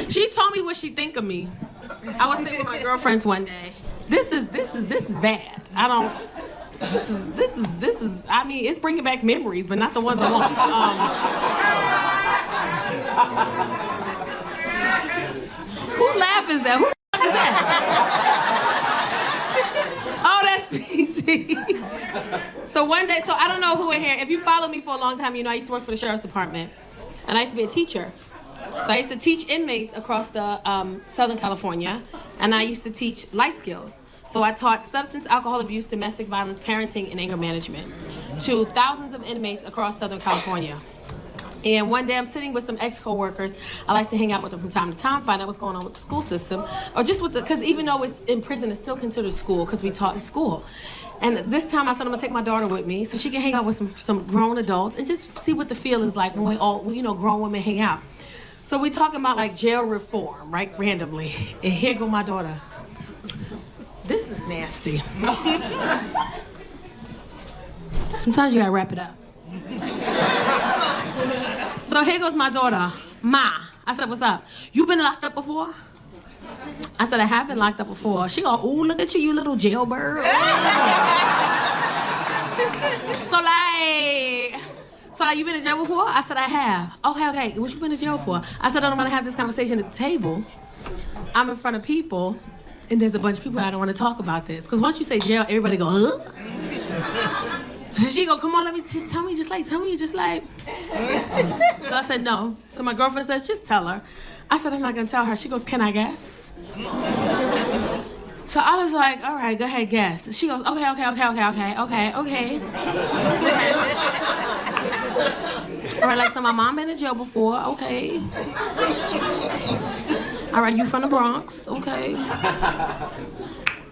She told me what she think of me. I was sitting with my girlfriends one day. This is bad. I mean, it's bringing back memories, but not the ones I want. Who laugh is that? Who the fuck is that? Oh, that's PT. So one day, I don't know who in here, if you follow me for a long time, I used to work for the sheriff's department, and I used to be a teacher. So I used to teach inmates across the Southern California, and I used to teach life skills. So I taught substance, alcohol abuse, domestic violence, parenting, and anger management to thousands of inmates across Southern California. And one day I'm sitting with some ex-co-workers. I like to hang out with them from time to time, find out what's going on with the school system, or just because even though it's in prison, it's still considered school because we taught in school. And this time I said I'm gonna take my daughter with me so she can hang out with some grown adults and just see what the feel is like when we all, grown women hang out. So we talking about like jail reform, right, randomly. And here go my daughter. This is nasty. Sometimes you gotta wrap it up. So here goes my daughter, Ma. I said, what's up? You been locked up before? I said, I have been locked up before. She go, ooh, look at you, you little jailbird. So you been in jail before? I said, I have. Okay, what you been in jail for? I said, I don't want to have this conversation at the table. I'm in front of people, and there's a bunch of people I don't want to talk about this. Because once you say jail, everybody go, huh? So she go, come on, tell me you just like. So I said, no. So my girlfriend says, just tell her. I said, I'm not gonna tell her. She goes, can I guess? So I was like, all right, go ahead, guess. She goes, okay. All right, so my mom been in jail before, okay. All right, you from the Bronx, okay.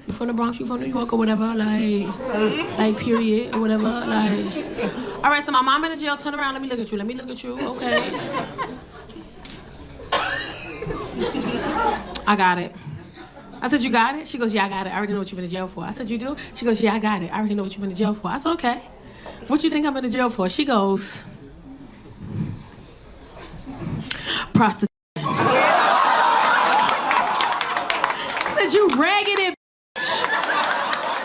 You from the Bronx, you from New York or whatever, like period or whatever, like. All right, so my mom in the jail, turn around, let me look at you, okay. I got it. I said, you got it? She goes, yeah, I got it. I already know what you've been in jail for. I said, you do? She goes, yeah, I got it. I already know what you've been in jail for. I said, okay. What you think I've been in jail for? She goes, prostitution. I said, you raggedy bitch.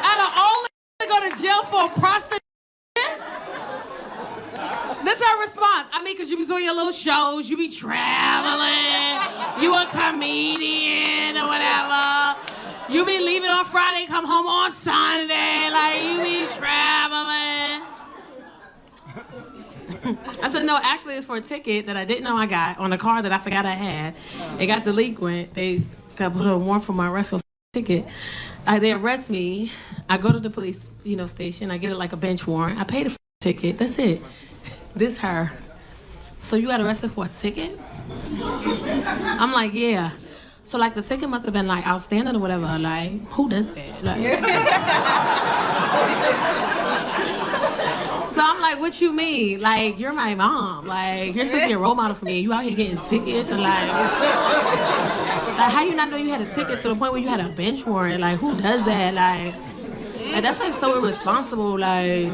Out of all the go to jail for prostitution? That's her response. I mean, because you be doing your little shows, you be traveling, you a comedian or whatever. You be leaving on Friday, come home on Sunday, like you be traveling. I said, no, actually it's for a ticket that I didn't know I got on a car that I forgot I had. It got delinquent. They got put a warrant for my arrest for ticket. They arrest me. I go to the police, station. I get it like a bench warrant. I pay the ticket. That's it. This her. So you got arrested for a ticket? I'm like, yeah. So like the ticket must have been like outstanding or whatever. Like, who does that? Like, so I'm like, what you mean? Like, you're my mom. Like, you're supposed to be a role model for me. You out here getting tickets and like how you not know you had a ticket to the point where you had a bench warrant? Like, who does that? Like that's like so irresponsible. Like,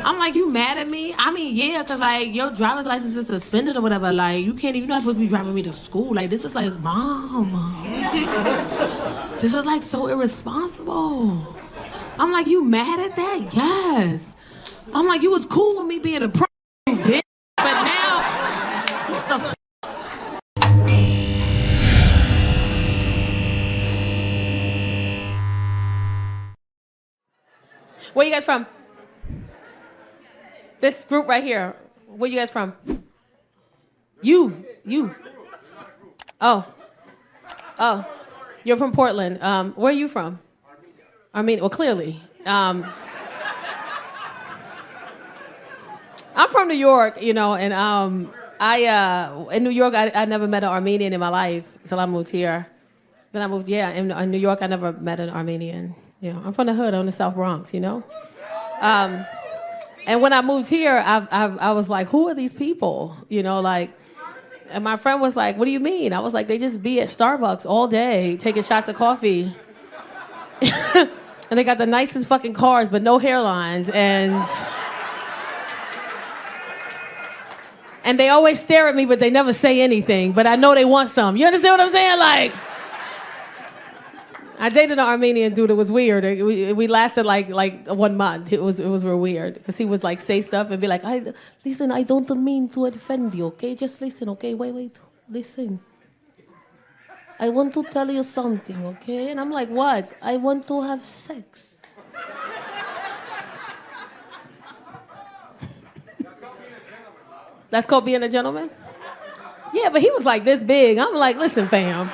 I'm like, you mad at me? I mean, yeah, because like your driver's license is suspended or whatever. Like, you can't even, you're not supposed to be driving me to school. Like, this is like, mom. This is like so irresponsible. I'm like, you mad at that? Yes. I'm like, you was cool with me being a pro bitch, but now, what the f? Where you guys from? This group right here. Where you guys from? You. Oh. You're from Portland. Where are you from? Armenia. Well, clearly. I'm from New York, and in New York, I never met an Armenian in my life until I moved here. Then I moved, in New York, I never met an Armenian. I'm from the hood, on the South Bronx, And when I moved here, I was like, who are these people? And my friend was like, what do you mean? I was like, they just be at Starbucks all day, taking shots of coffee. And they got the nicest fucking cars, but no hairlines. And they always stare at me, but they never say anything. But I know they want some. You understand what I'm saying? Like, I dated an Armenian dude. It was weird. We lasted like 1 month. It was real weird because he would like say stuff and be like, listen, I don't mean to offend you, okay? Just listen, okay? Wait, listen. I want to tell you something, okay? And I'm like, what? I want to have sex. That's called being a gentleman? Yeah, but he was like this big. I'm like, listen, fam.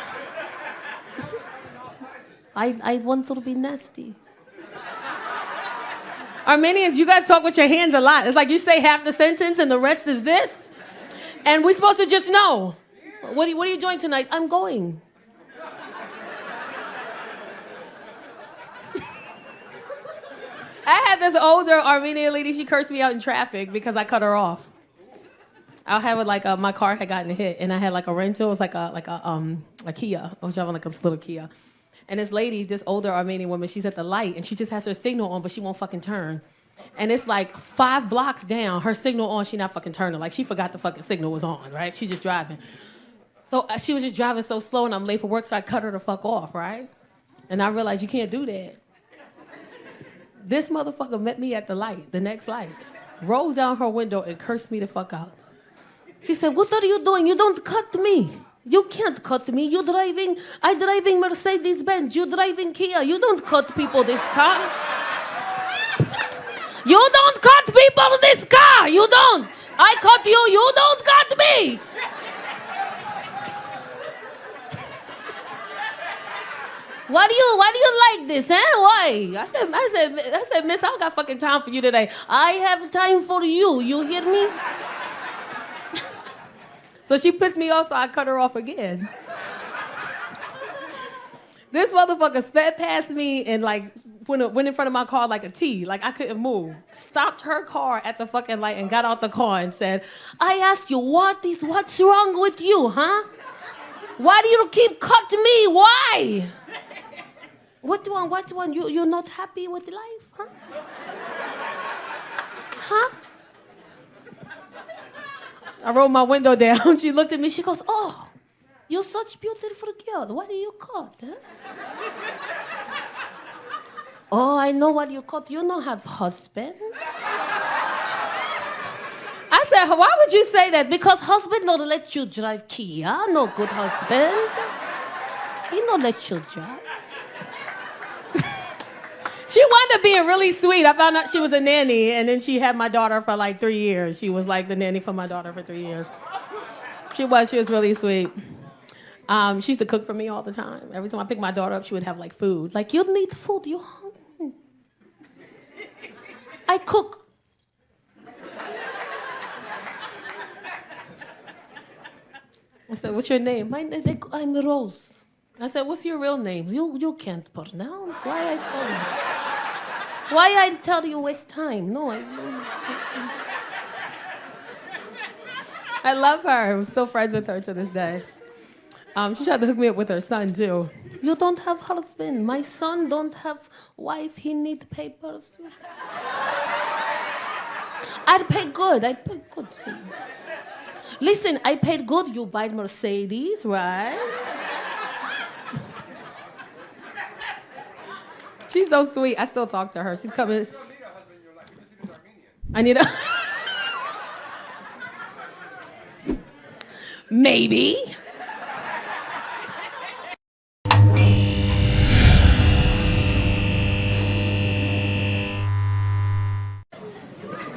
I want to be nasty. Armenians, you guys talk with your hands a lot. It's like you say half the sentence and the rest is this. And we're supposed to just know. What are you doing tonight? I'm going. I had this older Armenian lady, she cursed me out in traffic because I cut her off. I had my car had gotten hit and I had like a rental. It was like a Kia. I was driving like a little Kia. And this lady, this older Armenian woman, she's at the light and she just has her signal on, but she won't fucking turn. And it's like 5 blocks down, her signal on, she not fucking turning. Like she forgot the fucking signal was on, right? She's just driving. So she was just driving so slow and I'm late for work, so I cut her the fuck off, right? And I realized you can't do that. This motherfucker met me at the light, the next light, rolled down her window and cursed me the fuck out. She said, what are you doing? You don't cut me. You can't cut me. I driving Mercedes-Benz. You driving Kia. You don't cut people this car. You don't cut people this car. You don't. I cut you. You don't cut me. Why do you like this, huh? Why? I said, miss, I don't got fucking time for you today. I have time for you. You hear me? So she pissed me off, so I cut her off again. This motherfucker sped past me and like went in front of my car like a T, like I couldn't move. Stopped her car at the fucking light and got out the car and said, I asked you, what's wrong with you, huh? Why do you keep cutting me? Why? What do you want? You're not happy with life, huh? Huh? I rolled my window down. She looked at me. She goes, oh, you're such beautiful girl. Why do you cut, huh? Oh, I know what you cut. You don't have husband. I said, why would you say that? Because husband don't let you drive Kia. No good husband. He don't let you drive. She wound up being really sweet. I found out she was a nanny, and then she had my daughter for like 3 years. She was like the nanny for my daughter for 3 years. She was really sweet. She used to cook for me all the time. Every time I pick my daughter up, she would have like food. Like, you need food, you hungry? I cook. I said, what's your name? I'm Rose. I said, what's your real name? You can't pronounce. Why I tell you? Why I tell you waste time? No, I love her. I'm still friends with her to this day. She tried to hook me up with her son, too. You don't have husband. My son don't have wife. He need papers. I pay good. For you. Listen, I paid good. You buy Mercedes, right? She's so sweet. I still talk to her. She's coming. You don't need a husband in your life. This is Armenian. I need a... Maybe.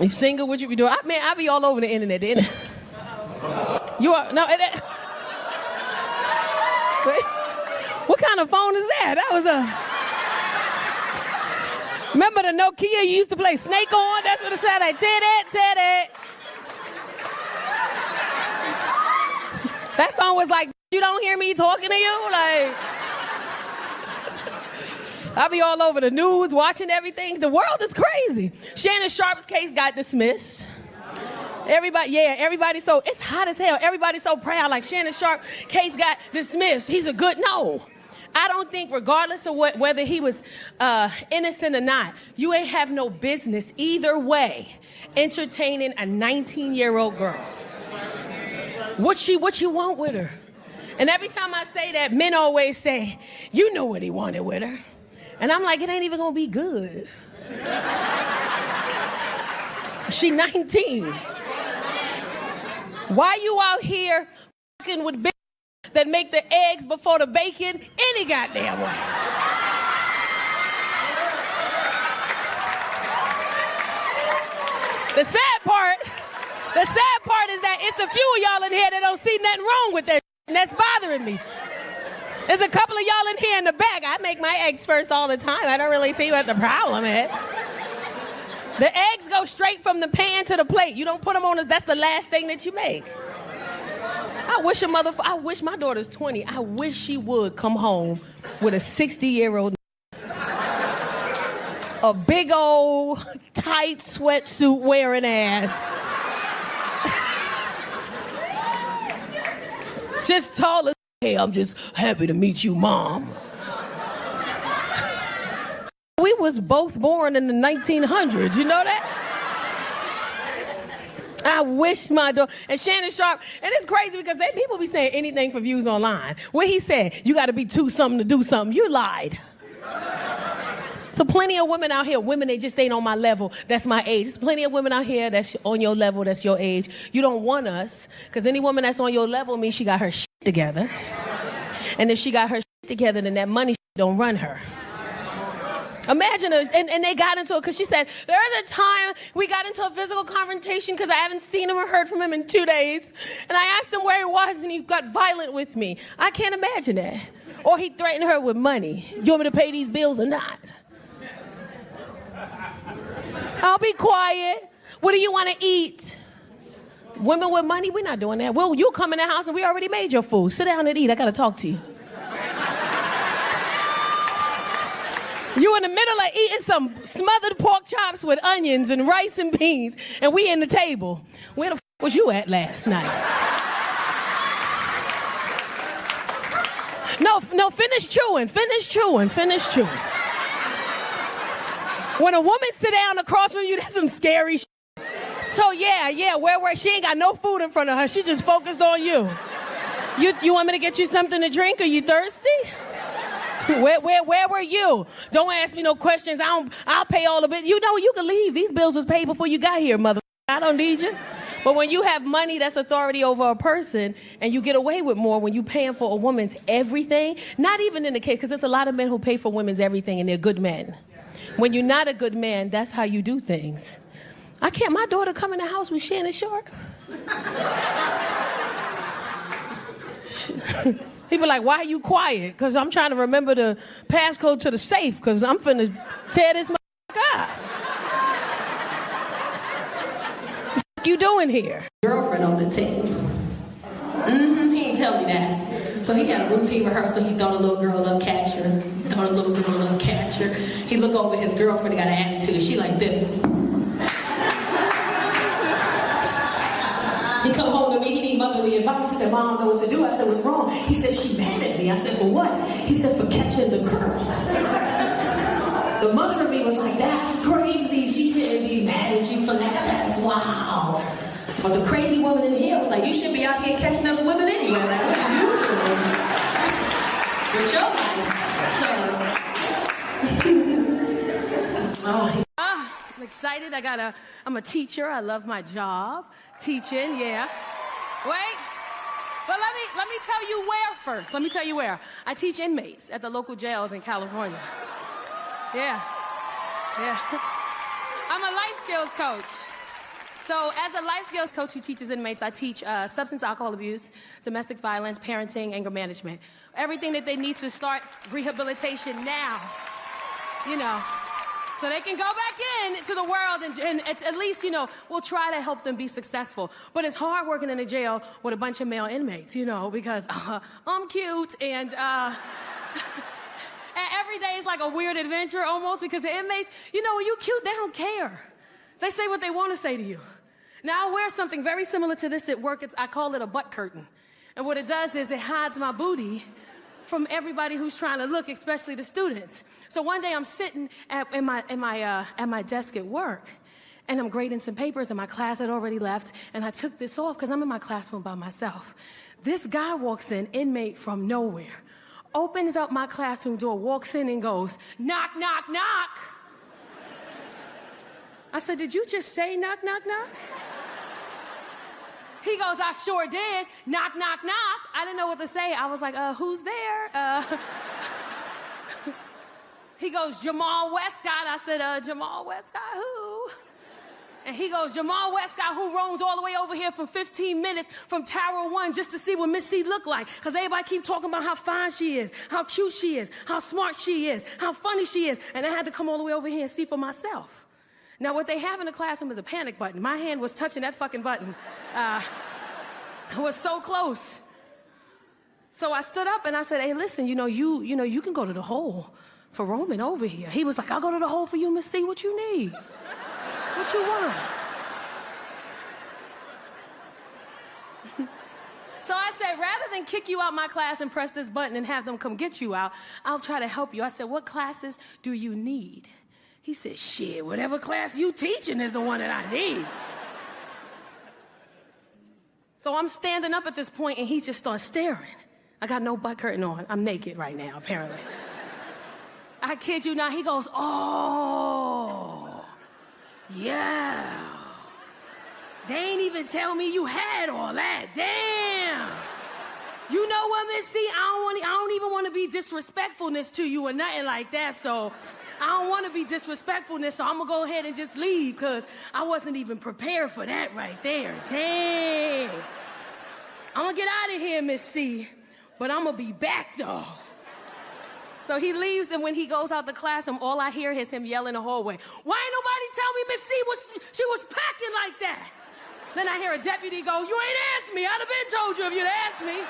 You single? What you be doing? I be all over the internet. You are no. Wait, what kind of phone is that? That was a. Remember the Nokia you used to play Snake on? That's what it said. Like, Teddy. That phone was like, you don't hear me talking to you? Like, I be all over the news, watching everything. The world is crazy. Shannon Sharp's case got dismissed. Everybody so, it's hot as hell. Everybody's so proud, like Shannon Sharp case got dismissed. He's a good, no. I don't think regardless of whether he was innocent or not, you ain't have no business either way entertaining a 19-year-old girl. What you want with her? And every time I say that, men always say, you know what he wanted with her. And I'm like, it ain't even gonna be good. She 19. Why you out here fucking with bitches that make the eggs before the bacon any goddamn way? The sad part is that it's a few of y'all in here that don't see nothing wrong with that, and that's bothering me. There's a couple of y'all in here in the back. I make my eggs first all the time. I don't really see what the problem is. The eggs go straight from the pan to the plate. You don't put them on, that's the last thing that you make. I wish my daughter's 20. I wish she would come home with a 60-year-old, a big old tight sweatsuit wearing ass. Just tall as, hey, I'm just happy to meet you, Mom. We was both born in the 1900s, you know that? I wish my daughter, and Shannon Sharp, and it's crazy because people be saying anything for views online. Where he said, you gotta be two something to do something, you lied. So plenty of women out here, women, they just ain't on my level, that's my age. There's plenty of women out here that's on your level, that's your age. You don't want us, because any woman that's on your level means she got her shit together. And if she got her shit together, then that money don't run her. Imagine, and they got into it because she said, there was a time we got into a physical confrontation because I haven't seen him or heard from him in 2 days. And I asked him where he was and he got violent with me. I can't imagine that. Or he threatened her with money. You want me to pay these bills or not? I'll be quiet. What do you want to eat? Women with money, we're not doing that. Well, you come in the house and we already made your food. Sit down and eat. I got to talk to you. You in the middle of eating some smothered pork chops with onions and rice and beans, and we in the table. Where the was you at last night? No, finish chewing. When a woman sit down across from you, that's some scary shit. So yeah, where she ain't got no food in front of her. She just focused on you. You want me to get you something to drink? Are you thirsty? Where were you? Don't ask me no questions. I'll pay all of it. You know, you can leave. These bills was paid before you got here, mother. I don't need you. But when you have money that's authority over a person and you get away with more when you paying for a woman's everything, not even in the case, because there's a lot of men who pay for women's everything and they're good men. When you're not a good man, that's how you do things. My daughter come in the house with Shannon Sharp. He be like, why are you quiet? Because I'm trying to remember the passcode to the safe because I'm finna tear this motherfucker up. What you doing here? Girlfriend on the team. He ain't tell me that. So he had a routine rehearsal. He thought a little girl up, catch her. Thought a little girl up, catch her. He look over his girlfriend, got an attitude. She like this. He come home to me, he need motherly advice. He said, Mom, I don't know what to do. I said, what's wrong? He said, she mad at me. I said, for what? He said, for catching the girl. The mother of me was like, that's crazy. She shouldn't be mad at you for that. That's wow. But the crazy woman in here was like, you should be out here catching other women anyway. Like, what are you doing? With your life. So. I'm excited. I'm a teacher. I love my job. Teaching, yeah. Wait. But let me tell you where first. Let me tell you where. I teach inmates at the local jails in California. Yeah. I'm a life skills coach. So as a life skills coach who teaches inmates, I teach substance, alcohol abuse, domestic violence, parenting, anger management. Everything that they need to start rehabilitation now, you know, so they can go back into the world and at least, you know, we'll try to help them be successful. But it's hard working in a jail with a bunch of male inmates, you know, because I'm cute and every day is like a weird adventure almost because the inmates, you know, when you cute, they don't care. They say what they want to say to you. Now, I wear something very similar to this at work. I call it a butt curtain. And what it does is it hides my booty from everybody who's trying to look, especially the students. So one day I'm sitting at my desk at work, and I'm grading some papers, and my class had already left, and I took this off because I'm in my classroom by myself. This guy walks in, inmate from nowhere, opens up my classroom door, walks in and goes, knock, knock, knock. I said, did you just say knock, knock, knock? He goes, I sure did. Knock, knock, knock. I didn't know what to say. I was like, who's there? He goes, Jamal Westcott. I said, Jamal Westcott, who? And he goes, Jamal Westcott, who roams all the way over here for 15 minutes from Tower 1 just to see what Miss C look like. Because everybody keep talking about how fine she is, how cute she is, how smart she is, how funny she is. And I had to come all the way over here and see for myself. Now, what they have in the classroom is a panic button. My hand was touching that fucking button. I was so close. So I stood up and I said, hey, listen, you can go to the hole for roaming over here. He was like, I'll go to the hole for you, Miss C. What you need? What you want? So I said, rather than kick you out my class and press this button and have them come get you out, I'll try to help you. I said, what classes do you need? He said, shit, whatever class you teaching is the one that I need. So I'm standing up at this point and he just starts staring. I got no butt curtain on. I'm naked right now, apparently. I kid you not. He goes, oh, yeah. They ain't even tell me you had all that. Damn. You know what, Miss C? I don't even want to be disrespectfulness to you or nothing like that, so I don't want to be disrespectfulness, so I'm going to go ahead and just leave because I wasn't even prepared for that right there. Dang. I'm going to get out of here, Miss C, but I'm going to be back, though. So he leaves, and when he goes out the classroom, all I hear is him yell in the hallway, why ain't nobody tell me Miss C she was packing like that? Then I hear a deputy go, you ain't asked me. I'd have been told you if you'd asked me.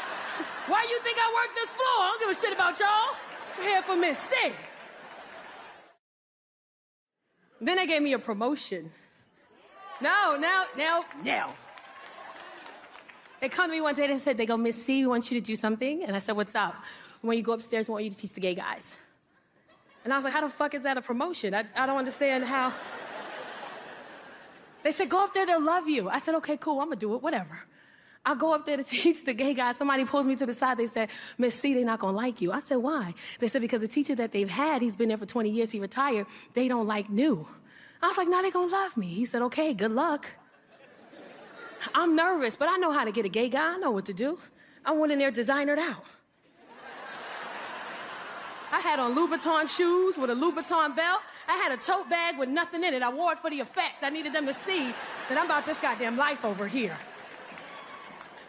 Why you think I work this floor? I don't give a shit about y'all. I'm here for Miss C. Then they gave me a promotion. No. They come to me one day and said, they go, Miss C, we want you to do something. And I said, what's up? When you go upstairs, we want you to teach the gay guys. And I was like, how the fuck is that a promotion? I don't understand how. They said, go up there, they'll love you. I said, okay, cool, I'm gonna do it, whatever. I'll go up there to teach the gay guys. Somebody pulls me to the side, they said, Miss C, they're not gonna like you. I said, why? They said, because the teacher that they've had, he's been there for 20 years, he retired, they don't like new. I was like, no, they gonna love me. He said, okay, good luck. I'm nervous, but I know how to get a gay guy, I know what to do. I went in there designered out. I had on Louboutin shoes with a Louboutin belt. I had a tote bag with nothing in it. I wore it for the effect. I needed them to see that I'm about this goddamn life over here.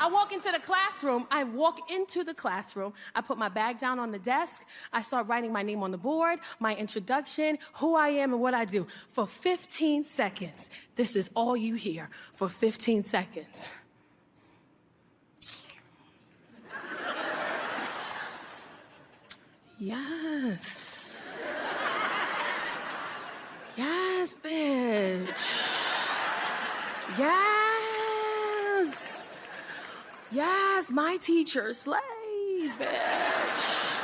I walk into the classroom. I put my bag down on the desk. I start writing my name on the board, my introduction, who I am, and what I do. For 15 seconds. This is all you hear for 15 seconds. Yes. Yes, bitch. Yes. Yes, my teacher slays, bitch.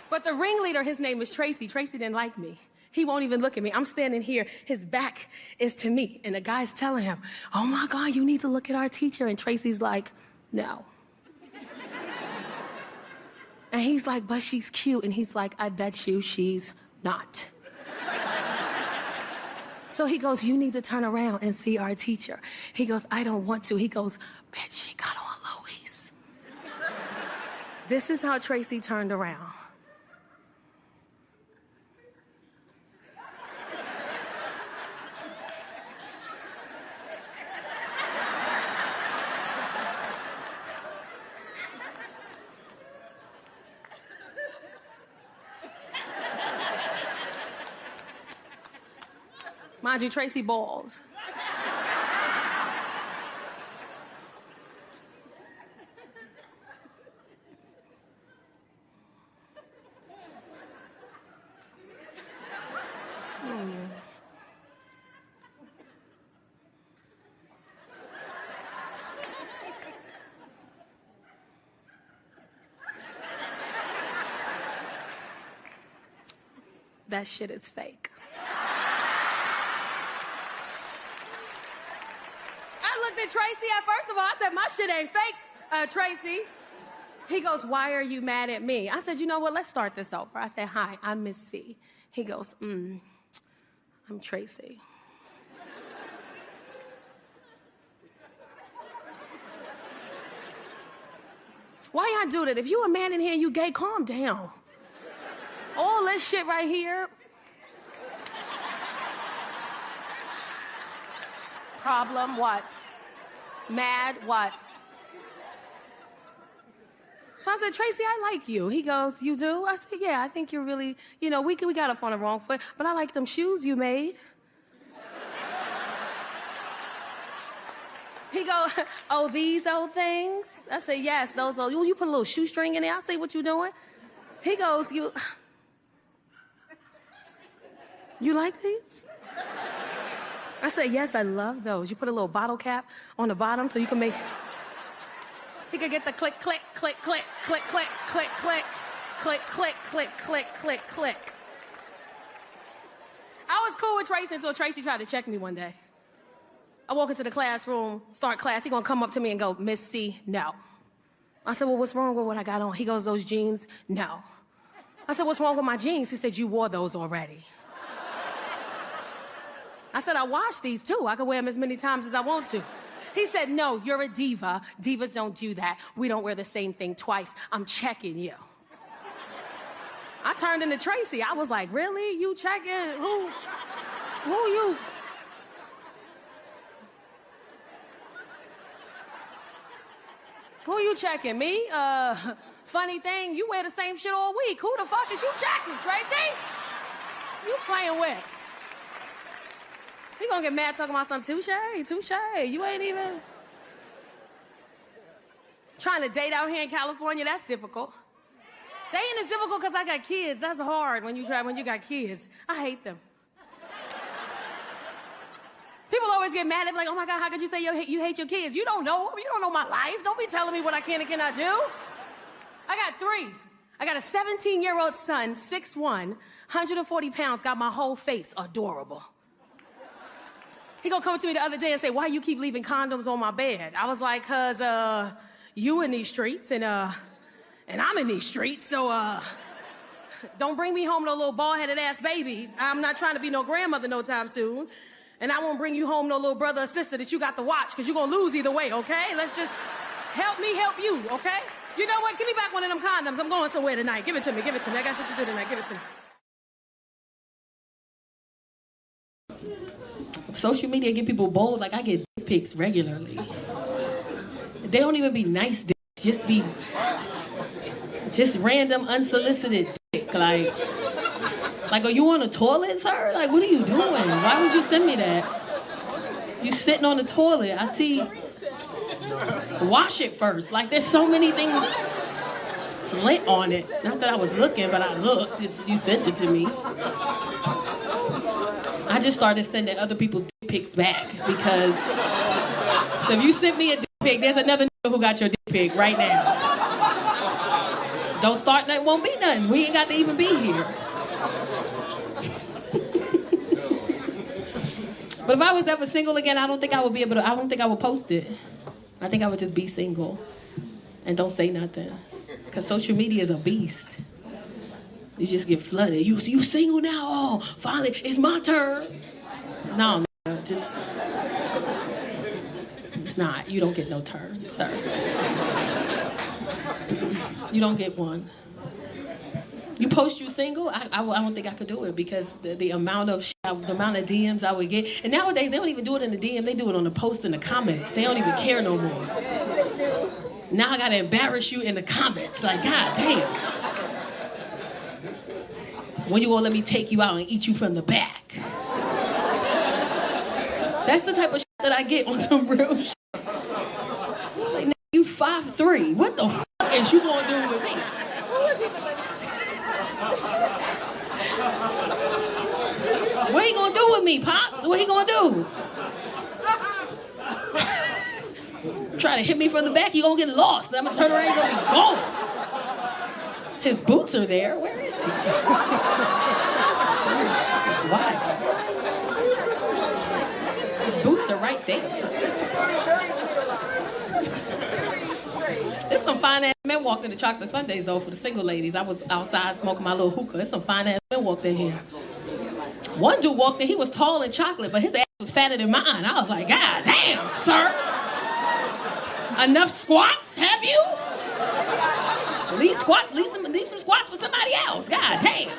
But the ringleader, his name is Tracy. Tracy didn't like me. He won't even look at me. I'm standing here. His back is to me. And the guy's telling him, oh my God, you need to look at our teacher. And Tracy's like, no. And he's like, but she's cute. And he's like, I bet you she's not. So he goes, you need to turn around and see our teacher. He goes, I don't want to. He goes, bitch, she got on Louis. This is how Tracy turned around. Mind you, Tracy balls. That shit is fake. I looked at Tracy first of all, I said, my shit ain't fake, Tracy. He goes, why are you mad at me? I said, you know what, let's start this over. I said, hi, I'm Miss C. He goes, I'm Tracy. Why y'all do that? If you a man in here and you gay, calm down. All this shit right here. Problem, what? Mad, what? So I said, Tracy, I like you. He goes, you do? I said, yeah, I think you're really, we got off on the wrong foot, but I like them shoes you made. He goes, oh, these old things? I said, yes, those old. You put a little shoestring in there. I say, what you doing? He goes, you like these? I said, yes, I love those. You put a little bottle cap on the bottom so you can make... He could get the click, click, click, click, click, click, click, click, click, click, click, click, click, click. I was cool with Tracy until Tracy tried to check me one day. I walk into the classroom, start class. He gonna come up to me and go, Miss C, no. I said, well, what's wrong with what I got on? He goes, those jeans, no. I said, what's wrong with my jeans? He said, you wore those already. I said, I washed these too. I can wear them as many times as I want to. He said, no, you're a diva. Divas don't do that. We don't wear the same thing twice. I'm checking you. I turned into Tracy. I was like, really? You checking? Who you? Who you checking? Me? Funny thing, you wear the same shit all week. Who the fuck is you checking, Tracy? You playing with? He gonna get mad talking about something. Touche. You ain't even... Trying to date out here in California, that's difficult. Dating is difficult because I got kids. That's hard when you got kids. I hate them. People always get mad at me like, oh my God, how could you say you hate your kids? You don't know my life. Don't be telling me what I can and cannot do. I got 3. I got a 17-year-old son, 6'1", 140 pounds, got my whole face adorable. He gonna come to me the other day and say, why you keep leaving condoms on my bed? I was like, cause you in these streets and I'm in these streets, so don't bring me home no little bald-headed ass baby. I'm not trying to be no grandmother no time soon. And I won't bring you home no little brother or sister that you got to watch, because you're going to lose either way, okay? Let's just help me help you, okay? You know what? Give me back one of them condoms. I'm going somewhere tonight. Give it to me. I got shit to do tonight. Give it to me. Social media get people bold. Like, I get dick pics regularly. They don't even be nice dicks. Just random unsolicited dick. Like, are you on the toilet, sir? Like, what are you doing? Why would you send me that? You sitting on the toilet. I see. Wash it first. Like, there's so many things. It's lint on it. Not that I was looking, but I looked. You sent it to me. I just started sending other people's dick pics back because. So if you sent me a dick pic, there's another nigga who got your dick pic right now. Don't start nothing, won't be nothing. We ain't got to even be here. But if I was ever single again, I don't think I would post it. I think I would just be single and don't say nothing. Because social media is a beast. You just get flooded. You single now? Oh, finally, it's my turn. No, just... It's not. You don't get no turn, sir. You don't get one. You post you single? I don't think I could do it because the amount of DMs I would get. And nowadays, they don't even do it in the DM. They do it on the post in the comments. They don't even care no more. Now I got to embarrass you in the comments. Like, God damn. So when you gonna let me take you out and eat you from the back? That's the type of shit that I get on some real shit. Like, you 5'3". What the fuck is you gonna do with me? What he gonna do with me, Pops? What he gonna do? Try to hit me from the back, you gonna get lost. I'm gonna turn around, you gonna be gone. His boots are there. Where is he? It's wild. His boots are right there. There's some fine-ass men walked into Chocolate Sundays, though, for the single ladies. I was outside smoking my little hookah. There's some fine-ass men walked in here. One dude walked in, he was tall and chocolate, but his ass was fatter than mine. I was like, God damn, sir. Enough squats, have you? Leave some squats for somebody else. God damn.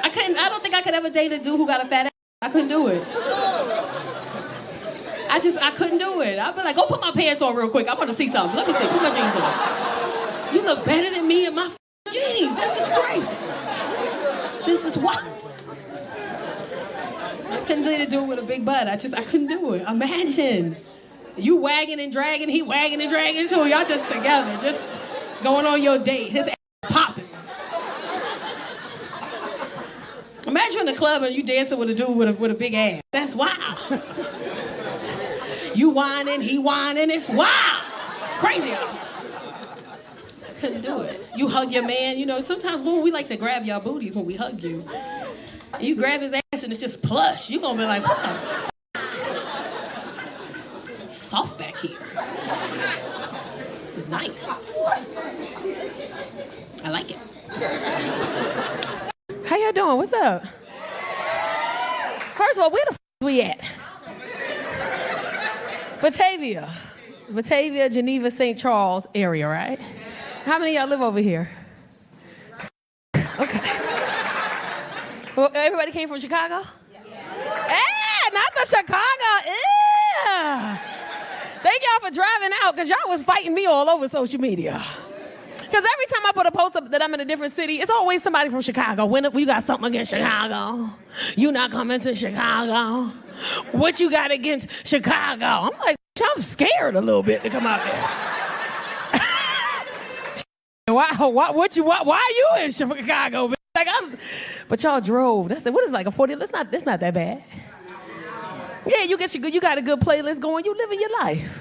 I don't think I could ever date a dude who got a fat ass. I couldn't do it. I couldn't do it. I'd be like, go put my pants on real quick. I want to see something. Let me see. Put my jeans on. You look better than me in my jeans. This is crazy. This is wild. I couldn't date a dude with a big butt. I couldn't do it. Imagine. You wagging and dragging, he wagging and dragging too. Y'all just together, just going on your date. His ass popping. Imagine in the club and you dancing with a dude with a big ass. That's wild. You whining, he whining, it's wild. It's crazy out here. I couldn't do it. You hug your man, you know, sometimes when we like to grab y'all booties when we hug you. And you grab his ass and it's just plush. You gonna be like, what the f***? It's soft back here. This is nice. I like it. How y'all doing? What's up? First of all, where the f*** we at? Batavia, Geneva, St. Charles area, right? How many of y'all live over here? Okay. Well, everybody came from Chicago? Yeah, not the Chicago. Yeah. Thank y'all for driving out, because y'all was fighting me all over social media. Because every time I put a post up that I'm in a different city, it's always somebody from Chicago. When we got something against Chicago. You not coming to Chicago. What you got against Chicago? I'm like, I'm scared a little bit to come out there. Why are you in Chicago? Like but y'all drove. That's what is like a 40. That's not that bad. Yeah, you got a good playlist going. You living your life.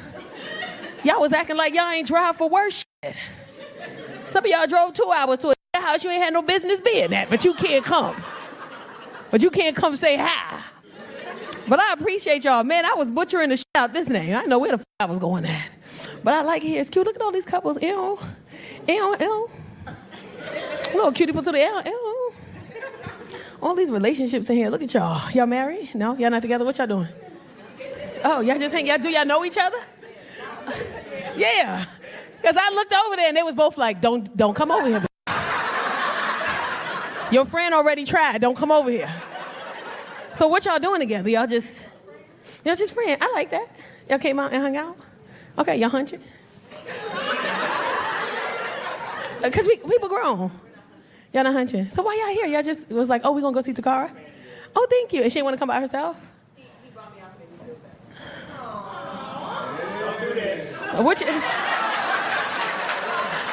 Y'all was acting like y'all ain't drive for worse shit. Some of y'all drove 2 hours to a house you ain't had no business being at, but you can't come. But you can't come say hi. But I appreciate y'all. Man, I was butchering the shit out this name. I know where the f*** I was going at. But I like it here. It's cute. Look at all these couples. Ew. Little cutie put to the L. All these relationships in here. Look at y'all. Y'all married? No? Y'all not together? What y'all doing? Oh, y'all just hang. Do y'all know each other? Yeah. Because I looked over there and they was both like, don't come over here. Your friend already tried. Don't come over here. So what y'all doing together? Y'all just friends. I like that. Y'all came out and hung out? Okay, y'all hunching? Because people grown. Y'all not hunching. So why y'all here? Y'all just was like, oh, we gonna go see Tacarra? Oh, thank you. And she didn't want to come by herself? He brought me out to make me feel better.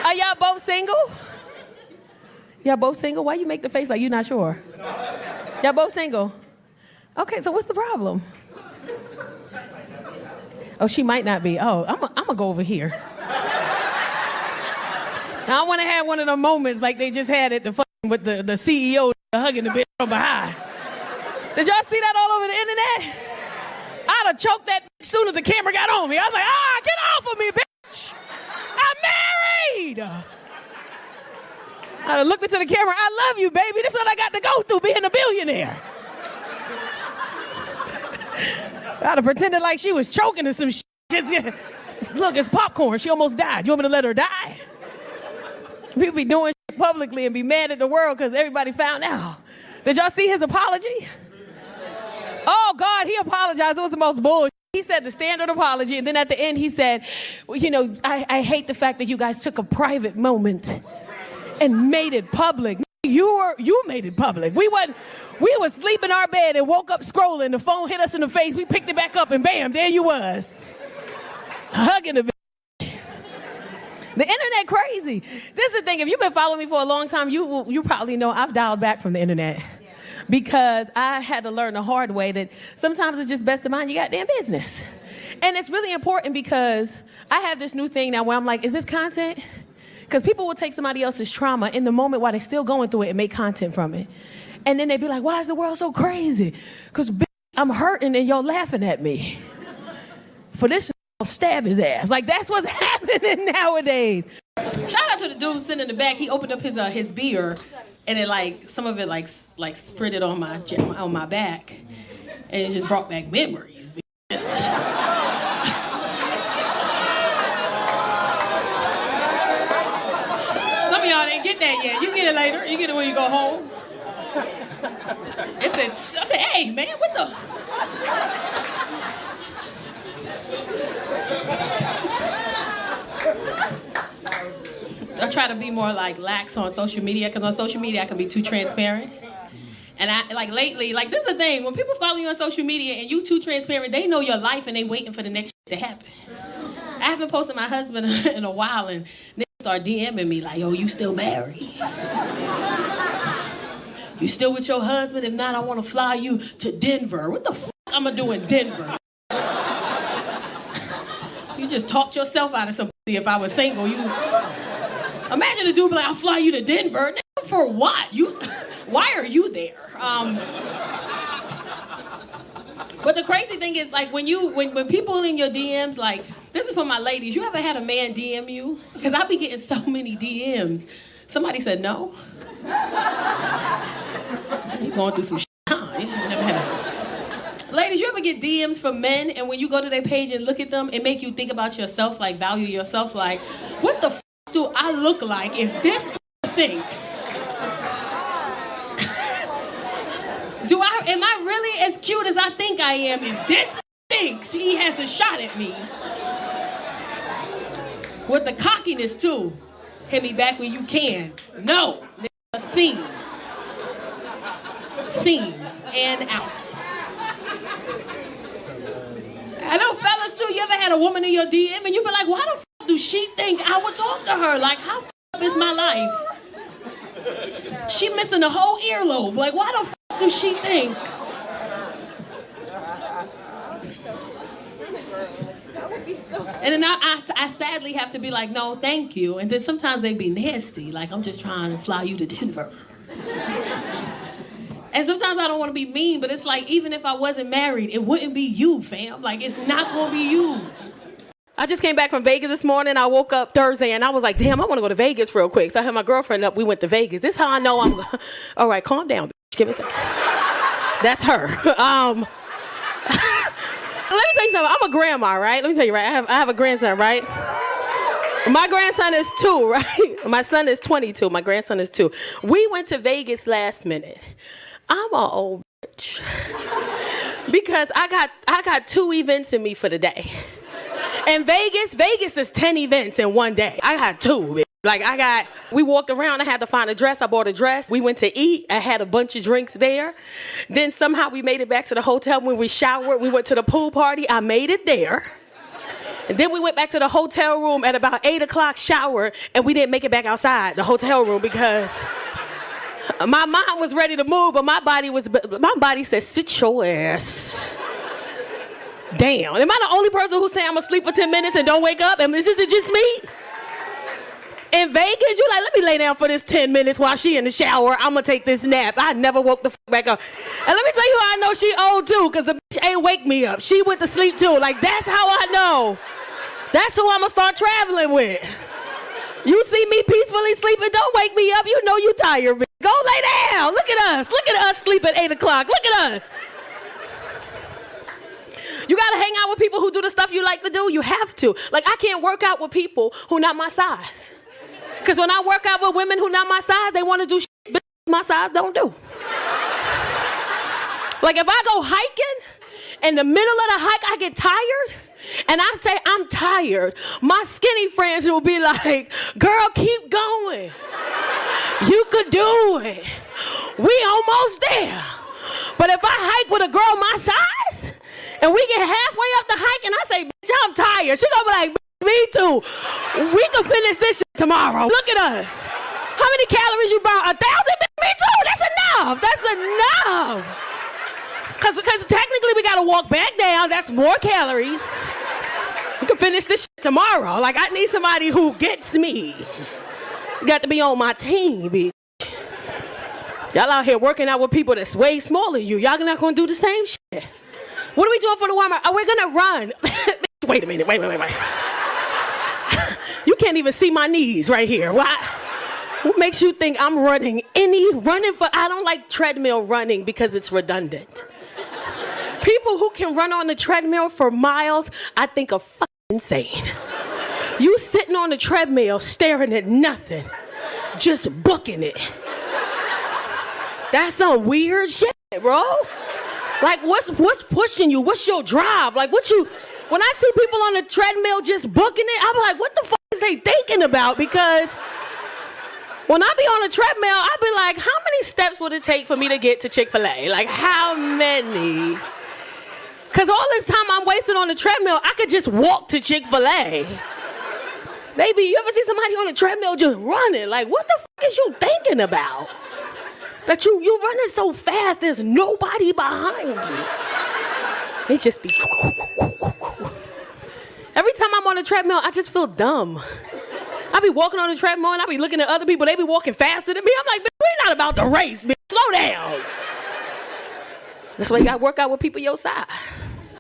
Are y'all both single? Y'all both single? Why you make the face like you're not sure? Y'all both single? Okay, so what's the problem? Oh, she might not be. Oh, I'm gonna go over here. I want to have one of the moments like they just had at the with the CEO hugging the bitch from behind. Did y'all see that all over the internet? I'd have choked that bitch as soon as the camera got on me. I was like, get off of me, bitch. I'm married. I looked into the camera. I love you, baby. This is what I got to go through being a billionaire. I'd have pretended like she was choking or some shit. Look, it's popcorn. She almost died. You want me to let her die? People be doing shit publicly and be mad at the world because everybody found out. Did y'all see his apology? Oh, God, he apologized. It was the most bullshit. He said the standard apology, and then at the end he said, well, you know, I hate the fact that you guys took a private moment and made it public. You made it public. We would sleep in our bed and woke up scrolling. The phone hit us in the face. We picked it back up and bam, there you was. Hugging the bitch. The internet crazy. This is the thing. If you've been following me for a long time, you probably know I've dialed back from the internet. Because I had to learn the hard way that sometimes it's just best to mind your goddamn business. And it's really important because I have this new thing now where I'm like, is this content? Because people will take somebody else's trauma in the moment while they're still going through it and make content from it. And then they'd be like, why is the world so crazy? Because I'm hurting and y'all laughing at me. For this, I'll stab his ass. Like, that's what's happening nowadays. Shout out to the dude sitting in the back. He opened up his beer. And it some of it spreaded on my back, and it just brought back memories. Some of y'all didn't get that yet. You get it later. You get it when you go home. I said, hey man, what the? I try to be more lax on social media because on social media I can be too transparent. And I lately, this is the thing, when people follow you on social media and you too transparent, they know your life and they waiting for the next shit to happen. I haven't posted my husband in a while and they start DMing me like, yo, you still married? You still with your husband? If not, I want to fly you to Denver. What the fuck I'm gonna do in Denver? You just talked yourself out of some pussy. If I was single, imagine a dude be like, I'll fly you to Denver. For what? Why are you there? But the crazy thing is, when people in your DMs, this is for my ladies, you ever had a man DM you? Because I be getting so many DMs. Somebody said no. You going through some shit, huh? You never had a... Ladies, you ever get DMs from men, and when you go to their page and look at them, it make you think about yourself, value yourself, what the do I look like if this thinks? Am I really as cute as I think I am if this thinks he has a shot at me? With the cockiness too. Hit me back when you can. No, scene. Scene and out. I know fellas too, you ever had a woman in your DM and you be like, why the f do she think I would talk to her? How f is my life? She missing the whole earlobe. Why the f do she think? And then I sadly have to be like, no, thank you. And then sometimes they be nasty. I'm just trying to fly you to Denver. And sometimes I don't want to be mean, but it's even if I wasn't married, it wouldn't be you, fam. It's not going to be you. I just came back from Vegas this morning. I woke up Thursday and I was like, damn, I want to go to Vegas real quick. So I had my girlfriend up. We went to Vegas. This is how I know I'm... All right, calm down, bitch. Give me a second. That's her. Let me tell you something. I'm a grandma, right? Let me tell you, right? I have a grandson, right? My grandson is 2, right? My son is 22. My grandson is 2. We went to Vegas last minute. I'm an old bitch. Because I got 2 events in me for the day. In Vegas is 10 events in one day. I had 2, bitch. We walked around, I had to find a dress, I bought a dress. We went to eat, I had a bunch of drinks there. Then somehow we made it back to the hotel. When we showered, we went to the pool party, I made it there. And then we went back to the hotel room at about 8 o'clock, shower, and we didn't make it back outside the hotel room because my mind was ready to move, but my body said, sit your ass down. Am I the only person who's saying I'm gonna sleep for 10 minutes and don't wake up? And is it just me? In Vegas, you like, let me lay down for this 10 minutes while she in the shower. I'm gonna take this nap. I never woke the fuck back up. And let me tell you how I know she old too, because the bitch ain't wake me up. She went to sleep too. Like, that's how I know. That's who I'm gonna start traveling with. You see me peacefully sleeping, don't wake me up. You know you tired, bitch. Go lay down. Look at us. Look at us sleep at 8 o'clock. Look at us. You gotta hang out with people who do the stuff you like to do. You have to. Like, I can't work out with people who not my size. Because when I work out with women who not my size, they want to do shit my size don't do. Like, if I go hiking, in the middle of the hike, I get tired, and I say, I'm tired, my skinny friends will be like, girl, keep going. You could do it. We almost there. But if I hike with a girl my size, and we get halfway up the hike, and I say, bitch, I'm tired, she gonna be like, me too. We can finish this shit tomorrow. Look at us. How many calories you burn? 1,000? Me too. That's enough. That's enough. Because technically we gotta walk back down. That's more calories. We can finish this shit tomorrow. Like, I need somebody who gets me. You got to be on my team, bitch. Y'all out here working out with people that's way smaller than you. Y'all not gonna do the same shit. What are we doing for the warm-up? Oh, we're gonna run. Wait a minute. Wait. You can't even see my knees right here. Why? What makes you think I'm running? I don't like treadmill running because it's redundant. People who can run on the treadmill for miles, I think are fucking insane. You sitting on the treadmill staring at nothing, just booking it. That's some weird shit, bro. Like, what's pushing you? What's your drive? Like, when I see people on the treadmill just booking it, I'm like, what the fuck is they thinking about? Because when I be on the treadmill, I be like, how many steps would it take for me to get to Chick-fil-A? Like, how many? Because all this time I'm wasting on the treadmill, I could just walk to Chick-fil-A. Baby, you ever see somebody on the treadmill just running? Like, what the fuck is you thinking about? That you running so fast, there's nobody behind you. It just be... Every time I'm on the treadmill, I just feel dumb. I be walking on the treadmill and I be looking at other people, they be walking faster than me. I'm like, bitch, we're not about to race, bitch. Slow down. That's why you gotta work out with people your size.